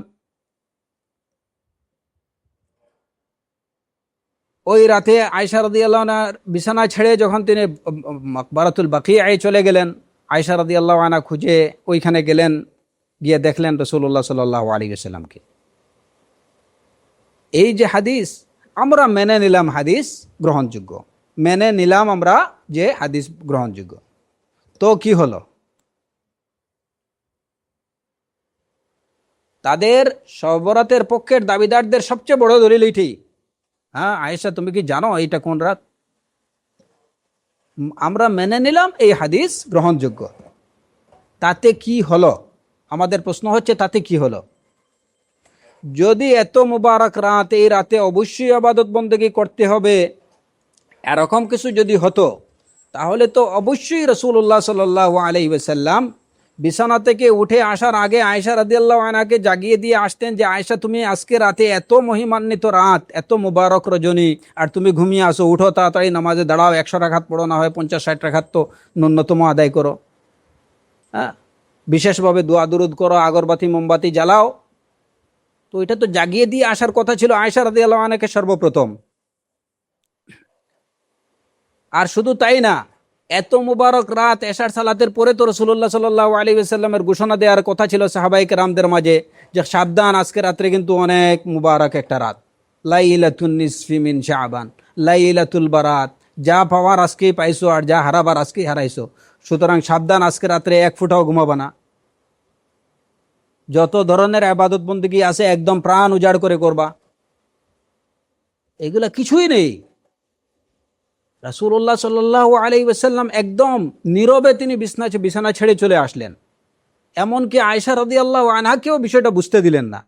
ওই রাতে আয়েশা রাদিয়াল্লাহু আনহার বিছানা ছেড়ে যখন তিনি মাকবারাতুল বাকিয়ায় চলে গেলেন, আয়েশা রাদিয়াল্লাহু আনহা খুঁজে ওইখানে গেলেন, গিয়ে দেখলেন রাসূলুল্লাহ সাল্লাল্লাহু আলাইহি ওয়াসাল্লামকে। এই যে হাদিস, আমরা মেনে নিলাম হাদিস গ্রহণযোগ্য, মেনে নিলাম আমরা যে হাদিস গ্রহণযোগ্য, তো কি হলো? তাদের শবে বরাতের পক্ষের দাবিদারদের সবচেয়ে বড় দলিল এটি। হ্যাঁ, আয়েশা তুমি কি জানো এইটা কোন রাত? আমরা মেনে নিলাম এই হাদিস গ্রহণযোগ্য। তাতে কি হলো? আমাদের প্রশ্ন হচ্ছে তাতে কি হলো? যদি এত মুবারক রাত, এই রাতে অবশ্যই ইবাদত বন্দেগী করতে হবে, এরকম কিছু যদি হতো, তাহলে তো অবশ্যই রাসূলুল্লাহ সাল্লাল্লাহু আলাইহি ওয়াসাল্লাম বিছানা থেকে উঠে আসার আগে আয়েশা রাদিয়াল্লাহু আনহাকে জাগিয়ে দিয়ে আসতেন যে, আয়েশা তুমি আজকে রাতে এত মহিমান্বিত রাত, এত মুবারক রজনী, আর তুমি ঘুমিয়ে আসো, উঠো তাড়াতাড়ি নামাজে দাঁড়াও, 100 রাকাত পড়ো, না হয় 50-60 রাকাত তো ন্যূনতম আদায় করো, হ্যাঁ, বিশেষভাবে দোয়া দুরুদ করো, আগরবাতি মোমবাতি জ্বালাও। তো এটা তো জাগিয়ে দিয়ে আসার কথা ছিল আয়েশা রাদিয়াল্লাহু আনহাকে সর্বপ্রথম। আর শুধু তাই না, এত মুবারক রাত, এশার সালাতের পরে তো রাসূলুল্লাহ সাল্লাল্লাহু আলাইহি ওয়াসাল্লামের ঘোষণা দেওয়ার কথা ছিল সাহাবায়ে কেরামদের মাঝে যে সাবধান, আজকে রাত্রে কিন্তু অনেক মুবারক একটা রাত, লাইলাতুন নিসফি মিন শাবান, লাইলাতুল বারাত, যা পাওয়ার আজকেই পাইছো আর যা হারাবার আজকেই হারাইছো, সুতরাং সাবধান, আজকে রাত্রে এক ফুটাও ঘুমাবা না, যত ধরনের ইবাদত বন্দেগী আছে একদম প্রাণ উজাড় করে করবা। এগুলা কিছুই নেই। রাসূলুল্লাহ সাল্লাল্লাহু আলাইহি ওয়াসাল্লাম একদম নীরবে তিনি বিছানা ছেড়ে চলে আসলেন। এমনকি আয়েশা রাদিয়াল্লাহু আনহাকেও বিষয়টা বুঝতে দিলেন না।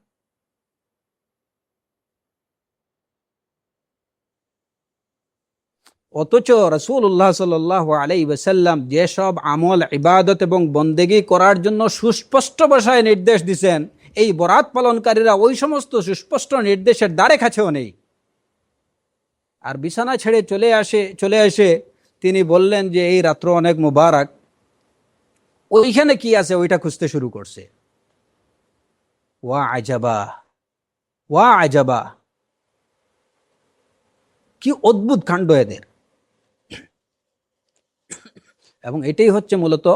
অথচ রাসূলুল্লাহ সাল্লাল্লাহু আলাইহি ওয়াসাল্লাম যেসব আমল, ইবাদত এবং বন্দেগী করার জন্য সুস্পষ্ট ভাষায় নির্দেশ দিয়েছেন, এই বরাত পালনকারীরা ওই সমস্ত সুস্পষ্ট নির্দেশের দ্বারে কাছেও নেই। আর বিছানা ছেড়ে চলে এসে তিনি বললেন যে এই রাত্র অনেক মুবারক, ওইখানে কি আছে ওইটা খুঁজতে শুরু করছে। ওয়া আজাবা, ওয়া আজাবা, কি অদ্ভুত কাণ্ড এদের। এবং এটাই হচ্ছে মূলত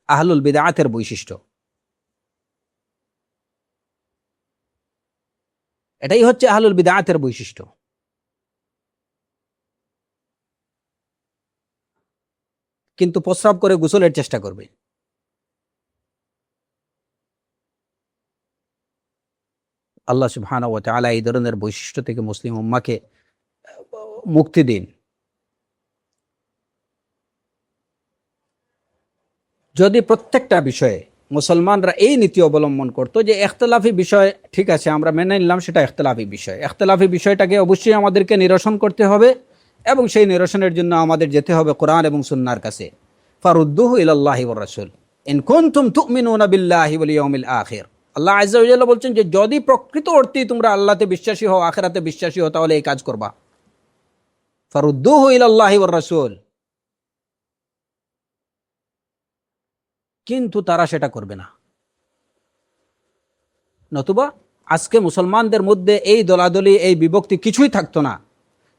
আহলুল বিদআতের বৈশিষ্ট্য। এটাই হচ্ছে আহলুল বিদআতের বৈশিষ্ট্য। কিন্তু প্রস্রাব করে গোসলের চেষ্টা করবে। আল্লাহ সুবহানাহু ওয়া তাআলা এই ধরনের বৈশিষ্ট্য থেকে মুসলিম উম্মাহকে মুক্তি দিন। যদি প্রত্যেকটা বিষয়ে মুসলমানরা এই নীতি অবলম্বন করতো যে ইখতিলাফি বিষয় ঠিক আছে, আমরা মেনে নিলাম সেটা ইখতিলাফি বিষয়, ইখতিলাফি বিষয়টাকে অবশ্যই আমাদেরকে নিরসন করতে হবে এবং সেই নিরসনের জন্য আমাদের যেতে হবে কোরআন এবং সুন্নাহর কাছে। ফারুদ্দুহু ইলাল্লাহি ওয়ার রাসূল ইন কুনতুম তুমিনুনা বিল্লাহি ওয়াল ইয়াউমিল আখির। আল্লাহ আযজা ওয়া জাল্লা বলছেন যে যদি প্রকৃত অর্থে তোমরা আল্লাহতে বিশ্বাসী হও, আখিরাতে বিশ্বাসী হও, তাহলে এই কাজ করবা। ফারুদ্দুহু ইলাল্লাহি ওয়ার রাসূল। কিন্তু তারা সেটা করবে না। নতুবা আজকে মুসলমানদের মধ্যে এই দলাদলি, এই বিভক্তি কিছুই থাকতো না।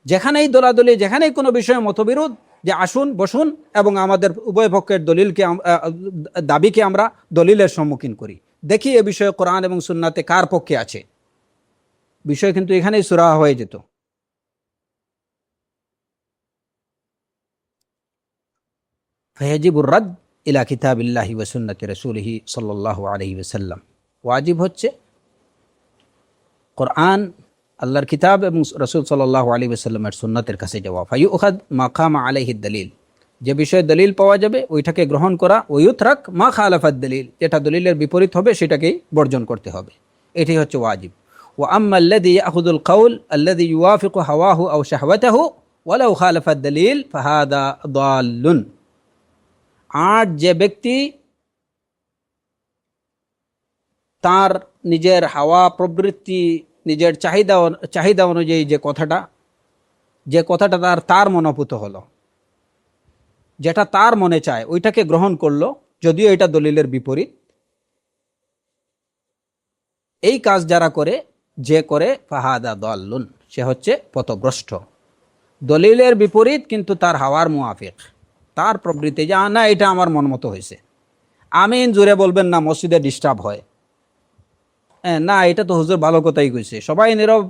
যেখানেই দলাদলি, যেখানেই কোনো বিষয়ে মতবিরোধ, যে আসুন বসুন এবং আমাদের উভয় পক্ষের দাবিকে আমরা দলিলের সম্মুখীন করি, দেখি এ বিষয়ে কোরআন এবং সুন্নাতে কার পক্ষে আছে। বিষয় কিন্তু এখানেই সুরাহা হয়ে যেত। ফায়াজিবুর রাদ ইলা কিতাবিল্লাহি ওয়া সুন্নতি রাসূলিহি সাল্লাল্লাহু আলাইহি ওয়াসাল্লাম। ওয়াজিব হচ্ছে কোরআন, আল্লাহর কিতাব এবং রাসূল সাল্লাল্লাহু আলাইহি ওয়াসাল্লামের সুন্নাতের কাছে যাওয়া। ফায়ুখাদ মা কামা আলাইহি দলিল, যে বিষয়ে দলিল পাওয়া যাবে ওইটাকে গ্রহণ করা। ওয়ুতরাক মা খালাফাদ দলিল, যেটা দলিলের বিপরীত হবে সেটাকেই বর্জন করতে হবে। এটাই হচ্ছে ওয়াজিব। ওয়া আম্মা আল্লাযী ইয়াখুযুল কাউল আল্লাযী ইউওয়াফিকু হাওয়াহু আও শাহওয়াতাহু ওয়ালাউ খালাফাদ দলিল ফাহাদা দাল্লুন। আর যে ব্যক্তি তার নিজের হাওয়া প্রবৃত্তি, নিজের চাহিদা অনুযায়ী যে কথাটা তার মনোভূত হলো, যেটা তার মনে চায় ওইটাকে গ্রহণ করলো, যদিও এটা দলিলের বিপরীত, এই কাজ যারা করে, ফাহাদা দাল্লুন, সে হচ্ছে পথভ্রষ্ট। দলিলের বিপরীত কিন্তু তার হাওয়ার মুআফিক, তার প্রবৃত্তি, যে না এটা আমার মন মতো হয়েছে, আমিন জোরে বলবেন না, মসজিদে ডিস্টার্ব হয়, না এটা তো হুজুর ভালো কথাই কইছে, সবাই নীরব,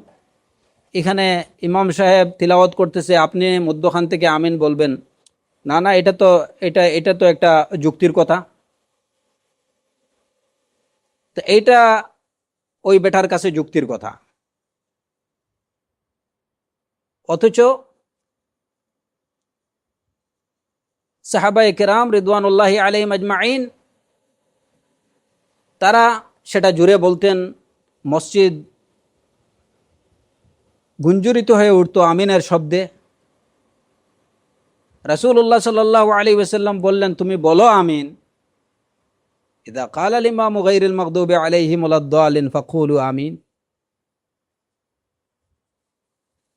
এখানে ইমাম সাহেব তিলাওয়াত করতেছে, আপনি মধ্যখান থেকে আমিন বলবেন, না এটা তো একটা যুক্তির কথা, তো এইটা ওই বেটার কাছে যুক্তির কথা। অথচ সাহাবায়ে কেরাম রিদওয়ানুল্লাহি আলাইহিম আজমাইন তারা সেটা জুড়ে বলতেন, মসজিদ গুঞ্জরিত হয়ে উঠত আমিনের শব্দে। রাসূলুল্লাহ সাল্লাল্লাহু আলাইহি ওয়াসাল্লাম বললেন, তুমি বলো আমিন। ইযা ক্বালা আল ইমামু গায়রিল মাগদুবি আলাইহিম ওয়ালাদ-দাল্লিন ফাকুলু আমিন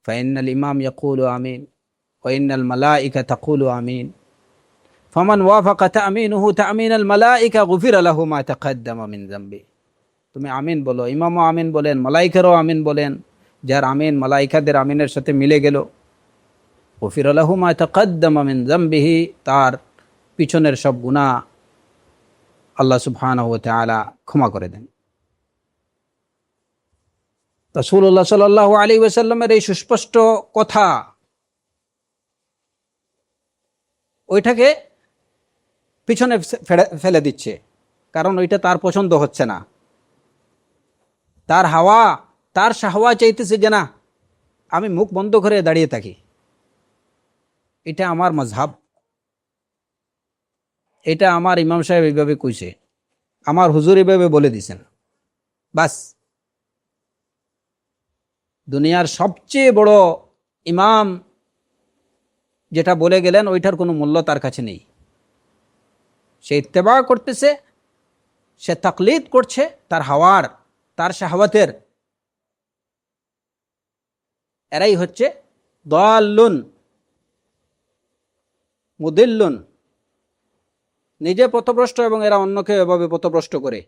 ফাইন্নাল ইমাম ইয়াকুলু আমিন ওয়া ইন্নাল মালায়েকা তাকুলু আমিন ফামান ওয়াফাকা তামিনুহু তামিনাল মালায়েকা গুফিরা লাহু মা তাকাদ্দামা মিন যামবি। তুমি আমিন বলো, ইমামও আমিন বলেন, মালায়েকারও আমিন বলেন। যার আমিন মালায়েকাদের আমিনের সাথে মিলে গেল, গুফিরা লাহু মা তাকাদ্দামা মিন যামবিহি, তার পিছনের সব গুনাহ আল্লাহ সুবহানাহু ওয়া তাআলা ক্ষমা করে দেন। রাসূলুল্লাহ সাল্লাল্লাহু আলাইহি ওয়াসাল্লামের এই সুস্পষ্ট কথা ওইটাকে পিছনে ফেলে দিচ্ছে, কারণ ওইটা তার পছন্দ হচ্ছে না। তার হাওয়া, তার শাহওয়া চাইতেছে যে না, আমি মুখ বন্ধ করে দাঁড়িয়ে থাকি, এটা আমার মাযহাব, এটা আমার ইমাম সাহেব এইভাবে কইছে, আমার হুজুর এইভাবে বলে দিছেন। বাস, দুনিয়ার সবচেয়ে বড় ইমাম যেটা বলে গেলেন ওইটার কোনো মূল্য তার কাছে নেই। সে ইত্তেবা করতেছে, সে তাকলিদ করছে তার হাওয়ার, তার শাহওয়াতের। এরাই হচ্ছে দাল্লুন মুদিল্লুন, নিজে পথভ্রষ্ট এবং এরা অন্যকে এভাবে পথভ্রষ্ট করে।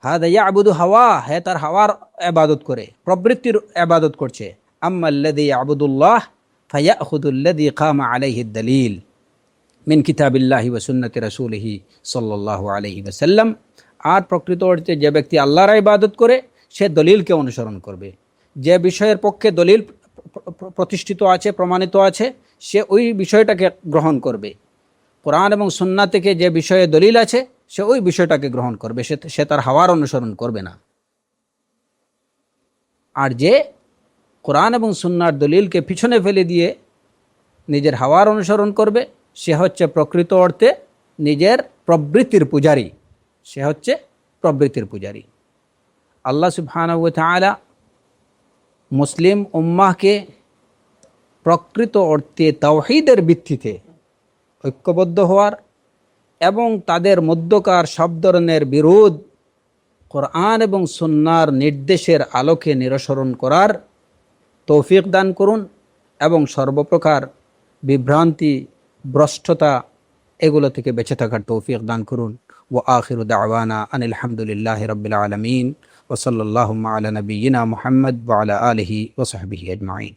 হাদা ইয়াবুদু হাওয়া, হ্যাঁ তার হাওয়ার ইবাদত করে, প্রবৃত্তির ইবাদত করছে। আম্মাল্লাযী ইয়াবুদুল্লাহ ফায়াখুদুল্লাযী কামা আলাইহি ad-দালিল মিন কিতাবিল্লাহি ওয়া সুন্নতি রাসূলিহি সাল্লাল্লাহু আলাইহি ওয়াসাল্লাম। আর প্রকৃত অর্থে যে ব্যক্তি আল্লাহর ইবাদত করে সে দলিলকে অনুসরণ করবে। যে বিষয়ের পক্ষে দলিল প্রতিষ্ঠিত আছে, প্রমাণিত আছে, সে ওই বিষয়টাকে গ্রহণ করবে। কোরআন এবং সুন্নাহ থেকে যে বিষয়ে দলিল আছে সে ওই বিষয়টাকে গ্রহণ করবে, সে তার হাওয়ার অনুসরণ করবে না। আর যে কোরআন এবং সুন্নাহর দলিলকে পিছনে ফেলে দিয়ে নিজের হাওয়ার অনুসরণ করবে, সে হচ্ছে প্রকৃত অর্থে নিজের প্রবৃত্তির পূজারী, সে হচ্ছে প্রবৃত্তির পূজারী। আল্লাহ সুবহানাহু ওয়া তাআলা মুসলিম উম্মাহকে প্রকৃত অর্থে তাওহীদের ভিত্তিতে ঐক্যবদ্ধ হওয়ার এবং তাদের মধ্যকার সব ধরনের বিরোধ কোরআন এবং সুন্নাহর নির্দেশের আলোকে নিরসরণ করার তৌফিক দান করুন এবং সর্বপ্রকার বিভ্রান্তি, ভ্রষ্টতা এগুলো থেকে বেঁচে থাকার তৌফিক দান করুন। ওয়া আখিরু দাওয়ানা আনিল হামদুলিল্লাহি রাব্বিল আলামিন ওয়া সাল্লাল্লাহু আলা নাবিয়িনা মুহাম্মদ ওয়া আলা আলিহি ওয়া সাহবিহি আজমাইন।